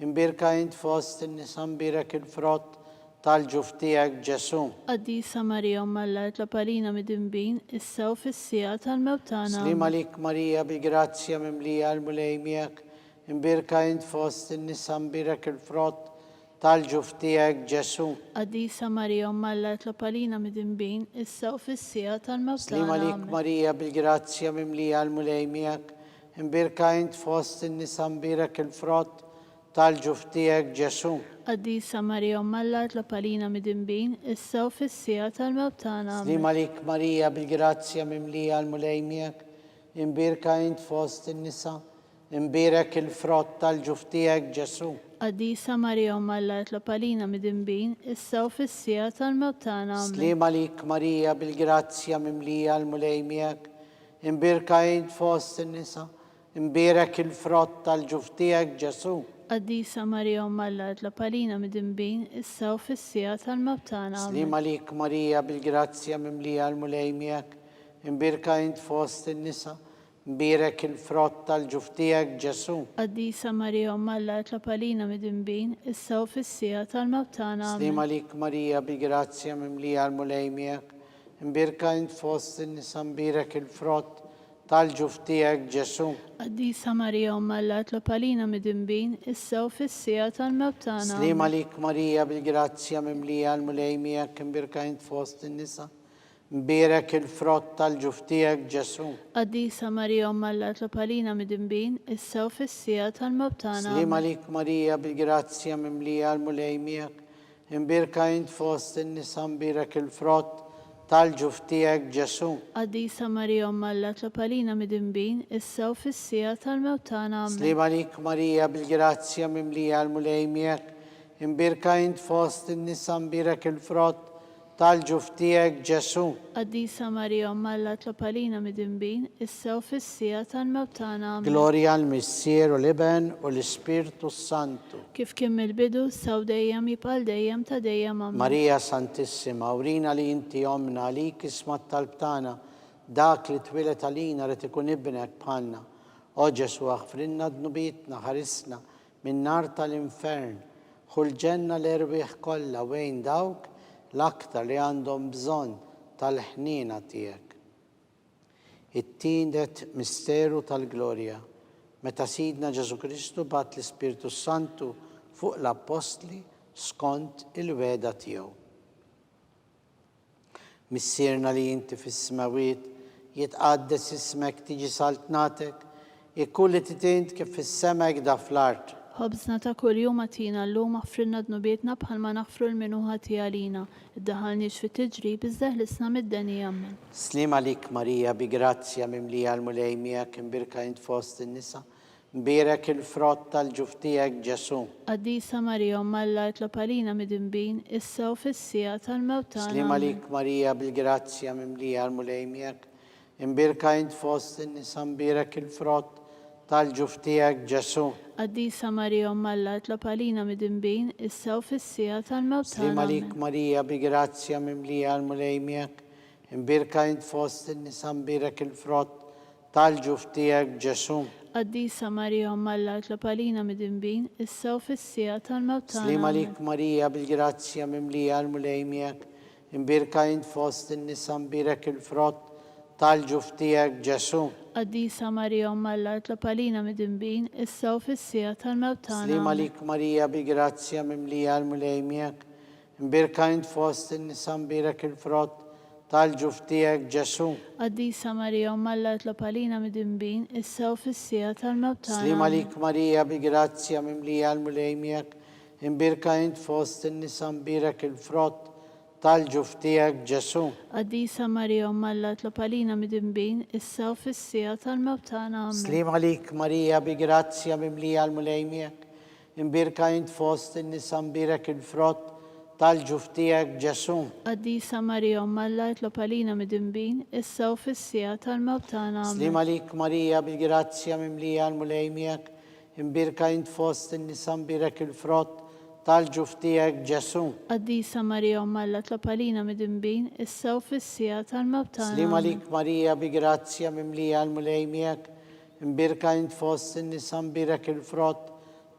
imbirka int fost in-nisa mbirek il-frott tal-ġuf tiegħek Ġesu. Qaddisa Marija Umm Alla tlob għalina midinbin, issa u fis-sija tal-mewt tagħna. Slima lik Marija bi grazzja mimlija l-mulejmijak, imbirka int fost in-nisa mbirek il-frott tal-ġuf tiegħek Ġesu. Qaddisa Marija Umm Alla tlob għalina midinbin, issa u fis-sija tal-mewt Slima tagħna. lik Marija bil-grazzja mimlija l-mulejmijak, imbirka int fost in-nisa mbirek il-frott tal-ġuf tiegħek Ġesu. Qaddisa Marija Umm Alla tlob għalina midinbin, issa u fis-sija tal-mewt tagħna. Slima lik Marija bil-grazzja mimlija l-mulejmijak, imbirka int fost in-nisa imbirek il-frott tal-ġuf tiegħek Ġesu. Qaddisa Marija Umm Alla tlob għalina midinbin, issa u fis-sija tal-mewt tagħna. Slima lik Marija bil-grazzja mimlija l-mulejmijak, imbirka int fost in-nisa imbirek il-frott tal-ġuf tiegħek Ġesu. Qaddisa Marija Umm Alla tlob għalina midinbin, issa u fis-sija tal-mewt tagħna. Slima lik Marija bil-grazzja mimlija l-mulejmijak, imbirka int fost in-nisa imbirek il-frott tal-ġuf tiegħek Ġesu. Qaddisa Marija Umm Alla tlob għalina midinbin, issa u fis-sija tal-mewt tagħna. Slima lik Marija bil-grazzja mimlija l-mulejmijak, imbirka int fost in-nisa imbirek il-frott tal-ġuf tiegħek Ġesu. Qaddisa Marija Umm Alla tlob għalina midinbin, issa u fis-sija tal-mewt tagħna. Slima lik Marija bil-grazzja mimlija l-mulejmijak, imbirka int fost in-nisa imbirek il-frott tal-ġuf tiegħek Ġesu. Qaddisa Marija Umm Alla tlob għalina midinbin, issa u fis-sija tal-mewt tagħna. Slima lik Marija bil-grazzja mimlija l-mulejmijak, imbirka int fost in-nisa imbirek il-frott tal-ġuf tiegħek Ġesu. Qaddisa Marija Umm Alla tlob għalina midinbin, issa u fis-sija tal-mewt tagħna. Slima lik Marija bil-grazzja mimlija l-mulejmijak, imbirka int fost in-nisa imbirek il-frott tal-ġuf tiegħek Ġesu. Qaddisa Marija Umm Alla tlob għalina midinbin, issa u fis-sija tal-mewt tagħna. Gloria l-Missier u l-Iben u l-Ispirtu Santu. Kif kien mill-bidu, issa u dejjem jibqa' dejjem ta' dejjem. Amen. Marija Santissima, urina li inti omna għalik isma talb tagħna, dak li twilet għalina rid ikun ibnek bħalna. O Ġesu aħfrinna dnubietna, ħarisna minn nar tal-infern, ħu l-ġenna l-erbieħ kollha bejn dawk l-aktar li għandhom bżonn tal-ħnina tiegħek. It-tielet misteru tal-glorja, meta Sidna Ġesu Kristu bat l-Ispirtu Santu fuq l-Apostli skont il-weda tiegħu. Missierna li inti fis-smawiet jitqaddes ismek, tiġi saltnatek, ikun li titint kif fis-sema hekk da fl-art. Ħobżna ta' kuljum għatina llum, aħfrinna dnubietna bħalma naħfru l-minuħati għalina, iddaħħalniex fit-tiġrib iżda ħlisna mid-deni. Amen. Slima lik Marija bi grazzja mimlija l-mulejmijak, imbirka int fost in-nisa imbirek il-frott tal-ġuf tiegħek Ġesu. Qaddisa Marija Umm Alla tlob għalina midinbin, issa u fis-sija tal-mewt tagħna. Slima lik Marija bil-grazzja mimlija l-mulejmijak, imbirka int fost in-nisa imbirek il-frott tal-ġuf tiegħek Ġesu. Qaddisa Marija Umm Alla tlob għalina midinbin, issa u fis-sija tal-mewt tagħna. Slima lik Marija bi grazzja mimlija l-mulejmijak, imbirka int fost in-nisa imbirek il-frott tal-ġuf tiegħek Ġesu. Qaddisa Marija Umm Alla tlob għalina midinbin, issa u fis-sija tal-mewt tagħna. Slima lik Marija bil-grazzja mimlija l-mulejmijak, imbirka int fost in-nisa imbirek il-frott tal-ġuf tiegħek Ġesu. Qaddisa Marija Umm Alla tlob għalina midinbin issa u fis-sija tal-mewt tagħna. Slima lik Marija bi grazzja mimlija l-mulejmijak, imbirka int fost in-nisa mbirek il-frott tal-ġuf tiegħek Ġesu. Qaddisa Marija Umm Alla tlob għalina midinbin issa u fis-sija tal-mewt tagħna. Slima lik Marija bi grazzja mimlija l-mulejmijak, imbirka int fost in-nisa mbirek il-frott tal-ġuf tiegħek Ġesu. Qaddisa Marija Umm Alla tlob għalina midinbin issa u fis-sija tal-mewt tagħna. Slima lik Marija bi grazzja mimlija l-mulejmijak, imbirka int fost in-nisa mbirek il-frott tal-ġuf tiegħek Ġesu. Qaddisa Marija Umm Alla tlob għalina midinbin issa u fis-sija tal-mewt tagħna. Slima lik Marija bi grazzja mimlija l-mulejmijak, imbirka int fost in-nisa mbirek il-frott tal-ġuf tiegħek Ġesu. Qaddisa Marija Umm Alla tlob għalina midinbin issa u fis-sija tal-mewt tagħna. Slima lik Marija bi grazzja mimlija l-mulejmijak, imbirka int fost in-nisa mbirek il-frott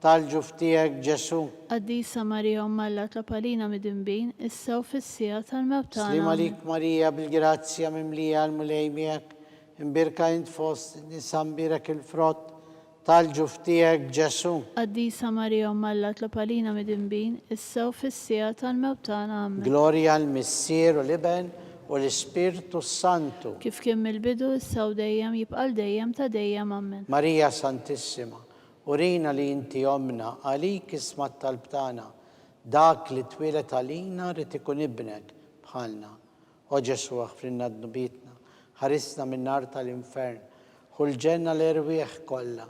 tal-ġuf tiegħek Ġesu. Qaddisa Marija Umm Alla tlob għalina midinbin issa u fis-sija tal-mewt tagħna. Slima lik Marija bil-grazzja mimlija l-mulejmijak, imbirka int fost in-nisa mbirek il-frott tal-ġuf tiegħek Ġesu. Qaddisa Marija Umm Alla tlob għalina midinbin issa u fis-sija tal-mewt tagħna. Gloria l-Missier u l-Iben u l-Ispirtu Santu. Kif kien mill-bidu issa u dejjem jibqa' dejjem ta' dejjem. Amen. Marija Santissima, urina li inti omna, għalik isma tal-btana, dak li twilet għalina rrit ikun ibnek bħalna. O Ġesu għafrinna d-nubitna, ħarisna minn nar tal-infern, ħulġenna l-erwieħ kolla,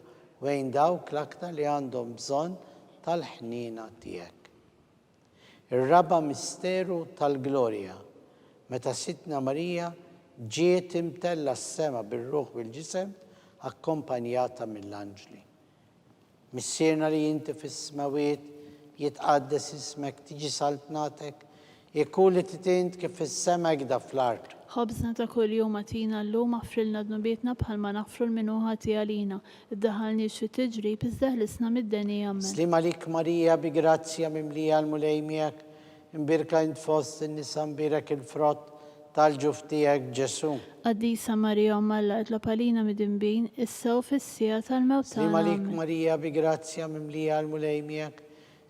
wejn dawk l-aktar li għandhom bżon tal-ħnina tiegħek. Ir-raba misteru tal-glorja, meta Sitna Marija ġiet imtella s-sema bil-ruħ bil-ġisem, akkompanjata mill-anġli. Missierna li jinti fis-smawiet, jitqaddes ismek, tiġi saltnatek, jekun li titint kif fis-sema għda fl-art. Ħobżna ta' kuljum għatina llum aħfrilna dnubietna bħalma naħfru l-minuħati għalina. Iddaħalni xi tiġri bizdaħlisna mid-denija. Amen. Slima lik Marija bi grazzja mimlija l-mulejmijak, imbirka int fost in-nisa mbirek il-frott tal-ġuf tiegħek Ġesu. Qaddisa Marija Umm Alla tlob għalina midinbin issa u fis-sija tal-mewt tagħna. Slima lik Marija bi grazzja mimlija l-mulejmijak,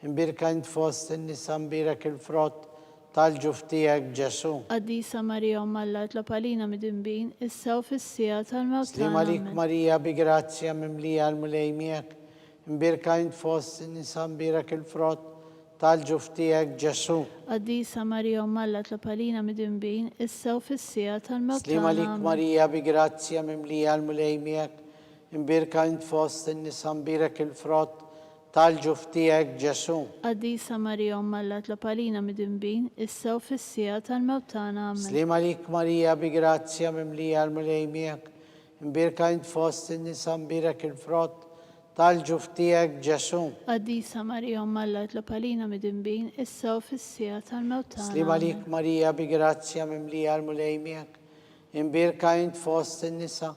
imbirka int fost in-nisa mbirek il-frott tal-ġuf tiegħek Ġesu. Qaddisa Marija Umm Alla tlob għalina midinbin issa u fis-sija tal-mewt tagħna. Slima lik Marija bi grazzja mimlija l-mulejmijak, imbirka int fost in-nisa mbirek il-frott tal-ġuf tiegħek Ġesu. Qaddisa Marija Umm Alla tlob għalina midinbin issa u fis-sija tal-mewt tagħna. Slima lik Marija bi grazzja mimlija l-mulejmijak, imbirka int fost in-nisa mbirek il-frott tal-ġuf tiegħek Ġesu. Qaddisa Marija Umm Alla tlob għalina midinbin issa u fis-sija tal-mewt tagħna. Slima lik Marija bi grazzja mimlija l-mulejmijak, imbirka int fost in-nisa mbirek il-frott tal-ġuf tiegħek Ġesu. Qaddisa Marija Umm Alla tlob għalina midinbin issa u fis-sija tal-mewt tagħna. Slima lik Marija bi grazzja mimlija l-mulejmijak, imbirka int fost in-nisa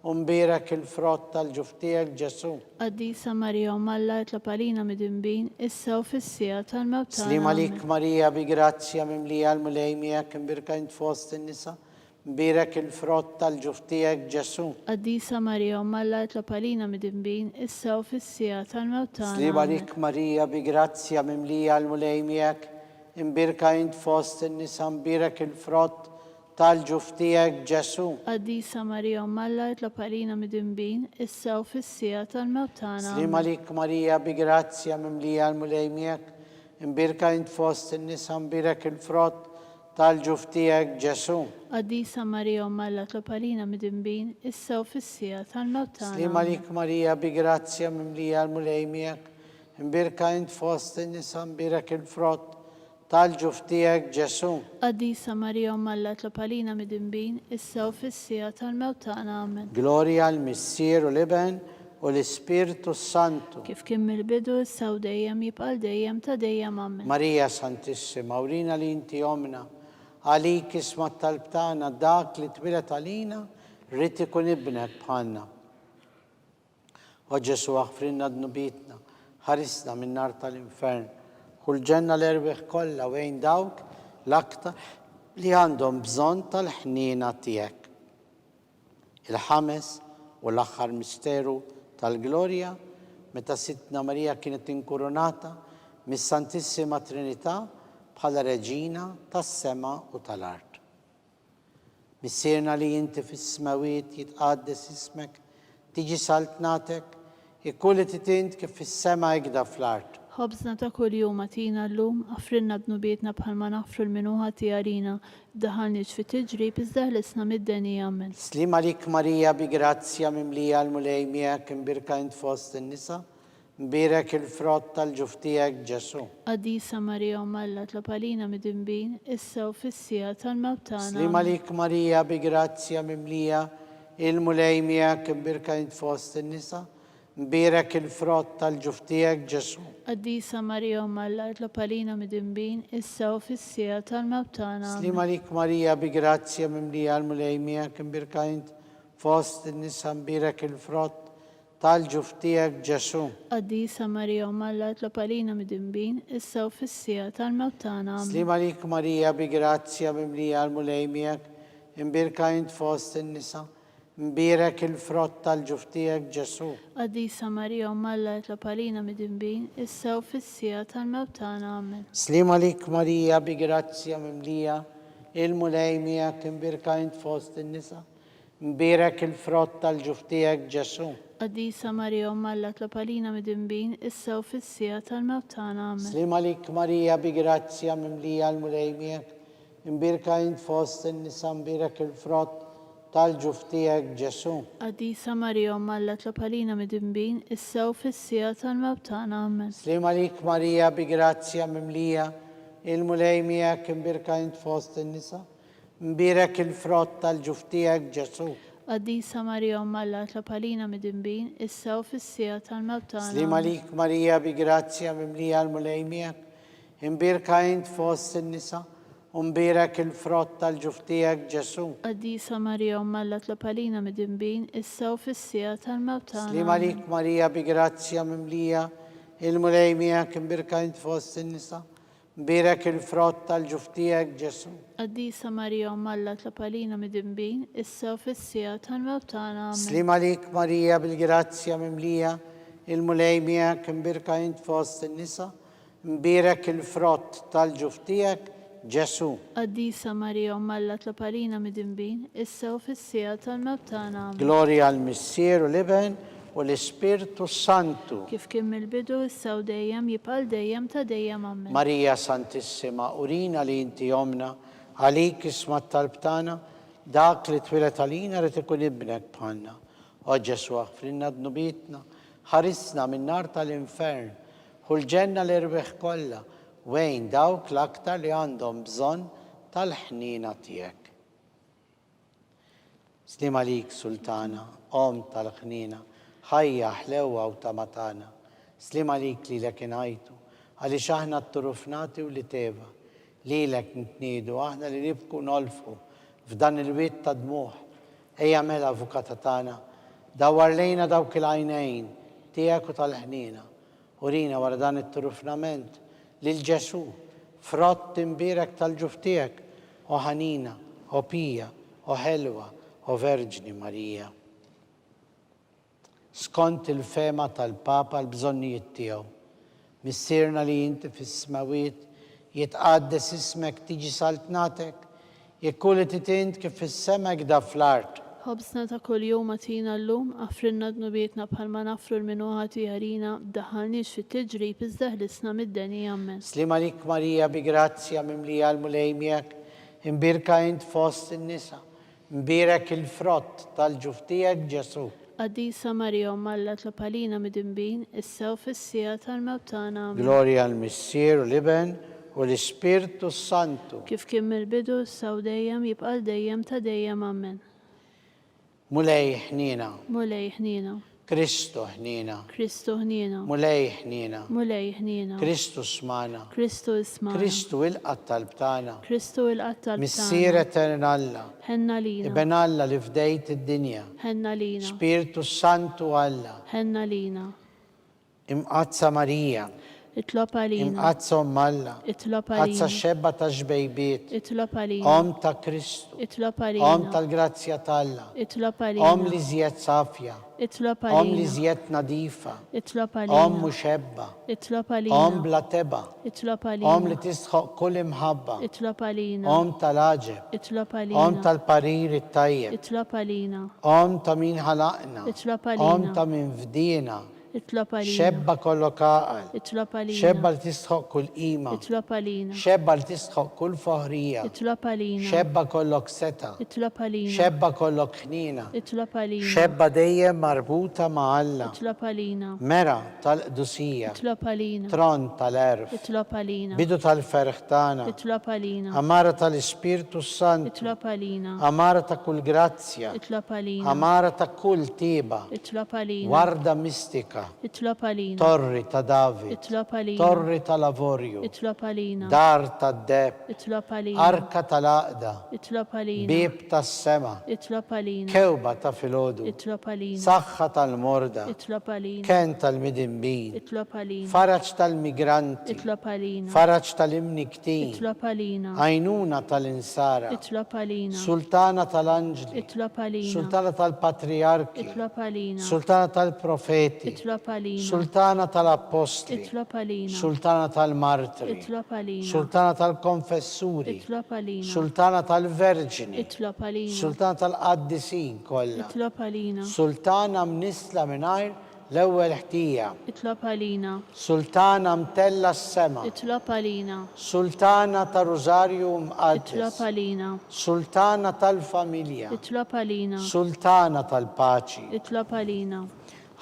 mbirek il-frott tal-ġuf tiegħek Ġesu. Qaddisa Marija Umm Alla tlob għalina midinbin issa u fis-sija tal-mewt tagħna. Slima lik Marija bi grazzja mimlija l-mulejmijak, imbirka int fost in-nisa mbirek il-frott tal-ġuf tiegħek Ġesu. Qaddisa Marija Umm Alla tlob għalina midinbin issa u fis-sija tal-mewt tagħna. Slima lik Marija bi grazzja mimlija l-mulejmijak, imbirka int fost in-nisa mbirek il-frott tal-ġuf tiegħek Ġesu. Qaddisa Marija Umm Alla tlob għalina midinbin issa u fis-sija tal-mewt tagħna. Slima lik Marija bi grazzja mimlija l-mulejmijak, imbirka int fost in-nisa mbirek il-frott tal-ġuf tiegħek Ġesu. Qaddisa Marija Umm Alla tlob għalina midinbin issa u fis-sija tal-mewt tagħna. Slima lik Marija bi grazzja mimlija l-mulejmijak, imbirka int fost in-nisa mbirek il-frott tal-ġuf tiegħek Ġesu. Qaddisa Marija Umm Alla tlob għalina midinbin issa u fis-sija tal-mewt tagħna. Amen. Gloria l-Missier u l-Iben u l-Ispirtu Santu. Kif kien mill-bidu issa u dejjem jibqa' dejjem ta' dejjem. Amen. Marija Santissima, urina li inti omna, għalik isma tal-btana, dak li twilet għalina, rrit ikun ibnek bħalna. O Ġesu għafrinna d-nubitna, ħarisna minn nar tal-infern, ħulġenna l-erwieħ kollha wejn dawk l-aktar li għandhom bżonn tal-ħnina tiegħek. Il-ħames u l-aħħar misteru tal-Glorja, meta Sittna Marija kienet inkurunata mis-Santissima Trinità bħala Reġina tas-sema u tal-art. Missierna li inti fis-smawiet jitqaddes ismek, tiġi saltnatek, ikkulli titint kif fis-sema hekk fl-art. ħobżna ta' kuljum atina llum, għafrinna dnubietna bħalma nafru l-minuħa tijarina, daħalniġ fi tiġrib iżda ħlisna mid-denija ammen. Slim għalik Marija bi grazzja mimlija l-mulej miegħek imbirka int fost in-nisa, mbirek il-frott tal-ġuftijek Ġesu. Għadisa Marija Malla tlapalina mid-imbin, issa u fissija tal-mawtana. Slim għalik Marija bi grazzja mimlija il-mulej miegħek imbirka int fost in-nisa, mbirek il-frott tal-ġuftijek Ġesu. Għadisa Marija Malla tlapalina mid-imbin, issa u fissija tal-mawtana. Slim għalik Marija bi grazzja mimlija l-mulej miegħek imbirka int fost in-nisa, mbirek il-frott tal-ġuftijek Ġesu. Għadisa Marija Malla tlapalina mid-imbin, issa u fissija tal-mawtana. Slim għalik Marija bi grazzja mimlija l-mulej miegħek imbirka int fost in-nisa, mbirek il-frott tal-ġuftijek Ġesu. Għadisa Marija Malla tlapalina mid-imbin, issa u fissija tal-mawtana. Amen. Slim għalik Marija bi grazzja mimlija il-mulej miegħek imbirka int fost in-nisa, mbirek il-frott tal-ġuftijek Ġesu. Għadisa Marija Malla tlapalina mid-imbin, issa u fissija tal-mawtana. Amen. Slim għalik Marija bi grazzja mimlija l-mulej miegħek imbirka int fost in-nisa, mbirek il-frott tal-ġuftijek Ġesu. Għadisa Marija Malla tlapalina mid-imbin, issa u fissija tal-mawtana. Amen. Slim għalik Marija bi grazzja mimlija il-mulej miegħek imbirka int fost in-nisa, mbirek il-frott tal-ġuftijek Ġesu. Għadisa Marija Malla tlapalina mid-imbin, issa u fissija tal-mawtana. Slim għalik Marija bi grazzja mimlija l-mulej miegħek imbirka int fost in-nisa, mbirek il-frott tal-ġuftijek Ġesu. Għadisa Marija Malla tlapalina mid-imbin, issa u fissija tal-mawtana. Slim għalik Marija bi grazzja mimlija il-mulej miegħek imbirka int fost in-nisa, mbirek il-frott tal-ġuftijek Ġesu. Għadisa Marija Malla tlapalina mid-imbin, issa u fissija tal-mawtana. Amen. Slim għalik Marija bil-grazzja mimlija il-mulej miegħek imbirka int fost in-nisa, mbirek il-frott tal-ġuftijek Ġesu. Għadisa Marija Malla tlapalina mid-imbin, issa u fissija tal-mawtana. Amen. Gloria al-Missier u l-Iben u l-Ispirtu Santu. Kif kien mill-bidu, issa u dejjem, jibqal dejjem ta' dejjem. Amen. Marija Santissima, urina li inti jomna, għalik ismat talbtana, dak li twilet għalina rrit ikun ibnek bħalna. O Ġesu għafrinna dnubietna, ħarisna minn nar tal-infern, u l-ġenna l-irbeħ kollha, wejn dawk l-aktar li għandhom bżonn tal-ħnina tiegħek. Slim għalik Sultana, om tal-ħnina, ħajja ħlewa u tamatana. Slim għalik li l-ek inajtu, għaliex aħna t-turufnati u li teva, li l-ek nitnidu, aħna li nibku nolfu, f'dan il-wit ta' dmuħ, ejja mela avukata tana, dawar lejna dawk il-għajnejn, tiegħek u tal-ħnina, urina wara dan it-turufnament, lil Ġesu, frott imbirek tal-ġuftijek, o ħanina, o pija, o ħelwa, o Verġni Marija. Skont il-fema tal-Papa l-bżonnijiet tiegħu, missierna li inti fis-smawiet jitqaddes ismek tiġi saltnatek, jekk li titint kif fis-sema gda fl-art. Ħobsna ta' kuljum atina llum, għafrinna dnubietna bħalma nafru l-minuħa tijarina, daħalniex fit tiġrib iżda ħlisna mid-denija. Amen. Slim għalik Marija bi grazzja mimlija l-mulej miegħek, imbirka int fost in-nisa, mbirek il-frott tal-ġuftijek Ġesu. Għadisa Marija Malla tlapalina mid-imbin, issa u fissija tal-mawtana. Amen. Gloria al-Missier u l-Iben u l-Ispirtu Santu. Kif kien mill-bidu, issa u dejjem, jibqal dejjem ta' dejjem. Amen. Mulej ħnina, Mulej ħnina, Kristu ħnina, Kristu ħnina, mulej ħnina, Mulej ħnina, Kristu smana, Kristu ismana, Kristu il-qatt tal-btana, Kristu il-qattal Missier etern Alla, ħenna lina, Iben Alla li fdejt id-dinja, ħenna lina, Spiritu Santu Alla, ħenna lina, imqazza Marija, itlob għalina, imqazzhom Malla, itlob qazza għalina, xebba ta' ġbejbiet, itlob għalina, Om ta' Kristu, itlob Om għalina, tal-grazzja talla, itlob Om għalina, li zjed safja, itlob Om li għalina, zjed nadifa, itlob Om għalina, muxebba, itlob Om għalina, bla teba, itlob Om li għalina, tisħoq kull imħabba, itlob għalina, Om tal-aġeb, itlob Om għalina, tal-parir it-tajjeb, itlob għalina, Om ta' min ħalaqna, itlob Om għalina, ta' min fdina, itlob għalina, xebba kollok aqal, itlob għalina, xebba li tisħoq kull qima, itlob għalina, xebba li tisħoq kull foħrija, itlob għalina, xebba kollok seta, itlob għalina, xebba kollok ħnina, itlob għalina, xebba dejjem marbuta ma' Alla, itlob għalina, mera tal-qdusija, itlob għalina, tron tal-erf, itlob għalina, bidu tal-ferħtana, itlob għalina, amara tal-Ispirtu Sant, itlob għalina, amara ta' kull grazzja, itlob għalina, amara ta' kull tiba, itlob għalina, warda mistika, itlob għalina, torri ta' David, itlob għalina, torri ta' Lavorju, itlob għalina, dar ta' Deb, itlob għalina, arka tal-aqda, itlob għalina, bib tas sema, itlob għalina, kewba ta' filodu, itlob għalina, saħħa tal-morda, itlob għalina, ken tal-midimbin, itlob għalina, faraċ tal-migranti, itlob għalina, faraċ tal-imniktin, itlob għalina, għajnuna tal-insara, itlob għalina, sultana tal-anġli, itlob għalina, sultana tal-patriarki, itlob għalina, sultana tal-profeti, itlob għalina, sultana tal-apostli, itlob għalina, sultana tal-martri, itlob għalina, sultana tal-konfessuri, itlob għalina, sultana tal-verġini, itlob għalina, sultana tal-qaddisin kollha, itlob għalina, sultana mnisla mingħajr l-ewwel ħtija, itlob għalina, sultana mtella s-sema, itlob għalina, sultana ta' Rożarju itlob mqaddes, għalina, sultana tal-familja, itlob għalina, sultana tal-paċi, itlob għalina,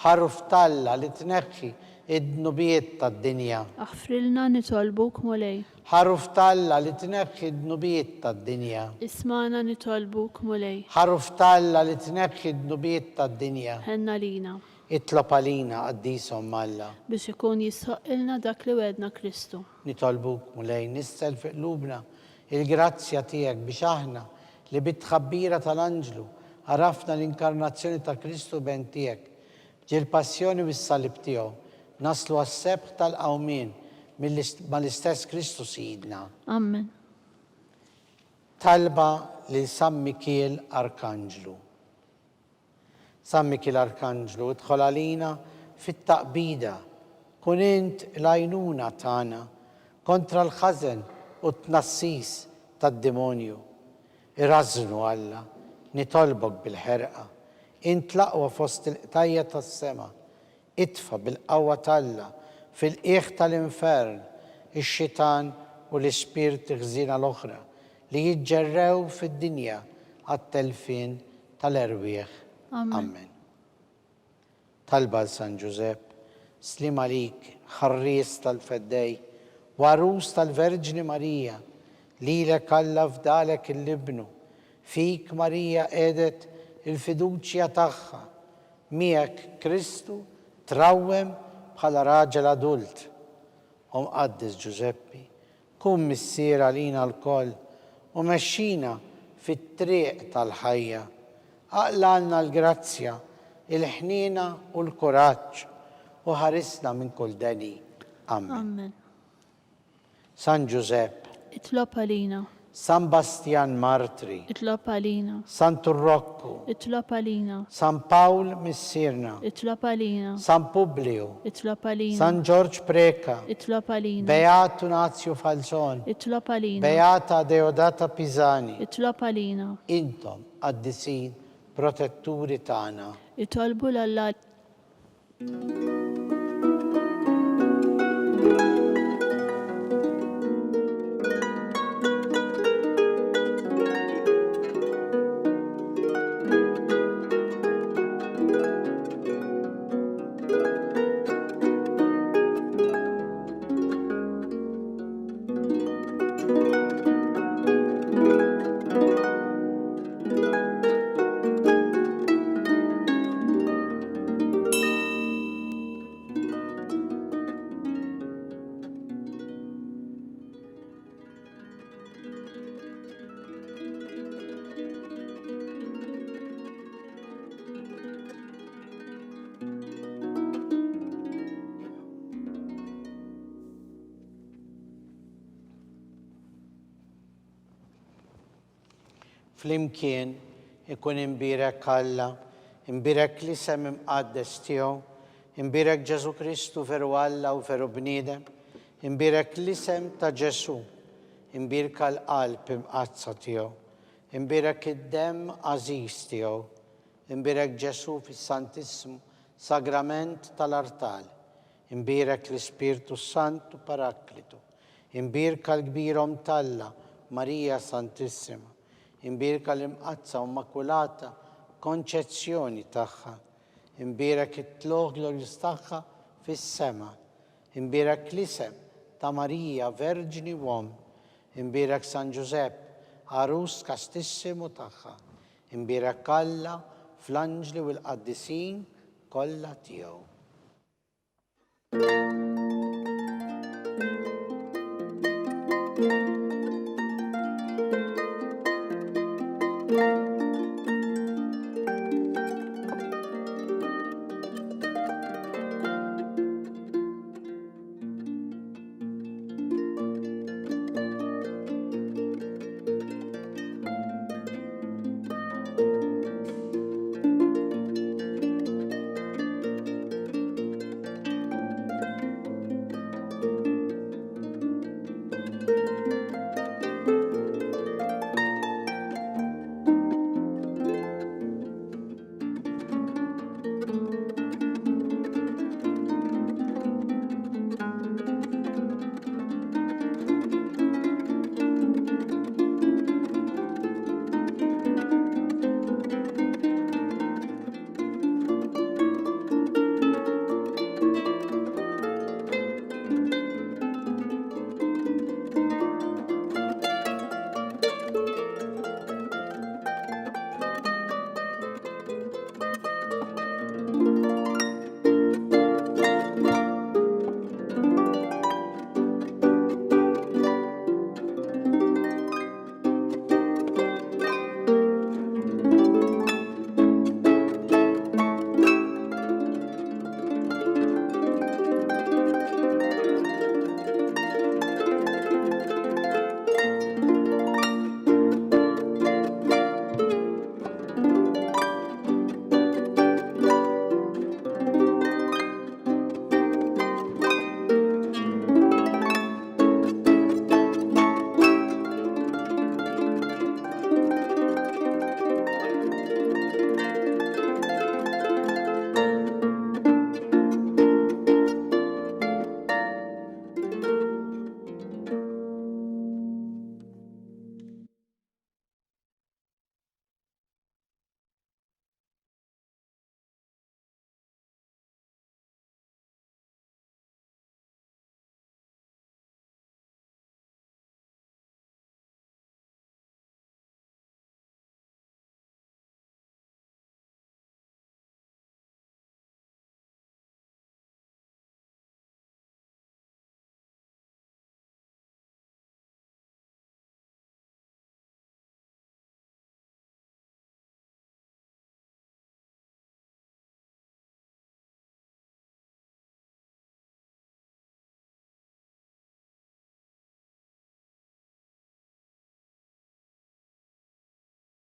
ħaruf talla li tneħħi id-nubijiet tad-dinja, aħfrilna nitolbuk mulej, ħaruf talla li tneħħi id-nubijiet tad-dinja, ismana nitolbuk mulej, ħaruf talla li tneħħi id-nubijiet tad-dinja, ħenna lina, itlob għalina qaddisom Alla, biex ikun jisħoqilna dak li wedna Kristu. nitolbuk mulej nissel fi qlubna il-grazzja tiegħek biex aħna li bit-tħabbira tal-anġlu għarafna l-inkarnazzjoni ta' Kristu ben tiegħek, ġil-passjoni u s-salib tiegħu, naslu għas-sebħ tal-qawmien mal-istess Kristu Sidna. Amen. Talba li San Mikiel Arkanġlu. San Mikiel Arkanġlu, idħol għalina fit-taqbida, kun int l-għajnuna tagħna kontra l-ħażen u t-tnassis tad-demonju. Irrażnu Alla, nitolbok bil-ħerqa, int laqwa fost il-qtajja tas-sema, itfa bil-qawwa Alla fil-qiegħ tal-infern ix-xitan u l-ispirt ħżiena l-oħra li jiġġerrew fid-dinja għat-telfin tal-erwieħ. Amen. Talba l-San Giusepp, slim għalik, ħarries tal-feddej, warus tal-Verġni Marija, lilek Alla fdalek il-libnu, fik Marija edet il-fiduċja tagħha, miegħek Kristu trawwem bħala raġel adult. Mqaddis Giuseppi, kun missier għalina l-koll u mexxina fit-triq tal-ħajja. Aqlalna l-grazzja, il-ħnina u l-kuraġġ u ħarisna minn kull deni. Amen. Amen. San Giuseppe, Itlob għalina, San Bastian Martri, itlob għalina, San Turrocco, itlob għalina, San Paul Missirna, itlob għalina, San Publio, itlob għalina, San George Preca, itlob għalina, Beato Nazio Falzon, itlob għalina, Beata Deodata Pisani, itlob għalina, intom għaddisin protetturi tagħna. itolbu l-Alla flimkien ikun imbirek Alla, imbirek l-isem imqaddes tiegħu, imbirek Ġesu Kristu veru Alla u veru bniedem, imbirek l-isem ta' Ġesu, imbirka l-qalb imqazza tiegħu, imbirek id-dem għażiż tiegħu, imbirek Ġesu fis-Santissimu Sagrament tal-artal, imbirek l-Ispirtu Santu Paraklitu, imbirka l-kbirhom Talla, Marija Santissima, imbirka l-imqazza u Immakulata Konċezzjoni tagħha, imbirek it-tloħ glorjuż tagħha fis-sema, imbirek l-isem ta' Marija Verġni Wom, imbirek San Giuseppe Arus Kastissimu tagħha, imbirek Alla fl-anġli u l-qaddisin kollha tiegħu. thank you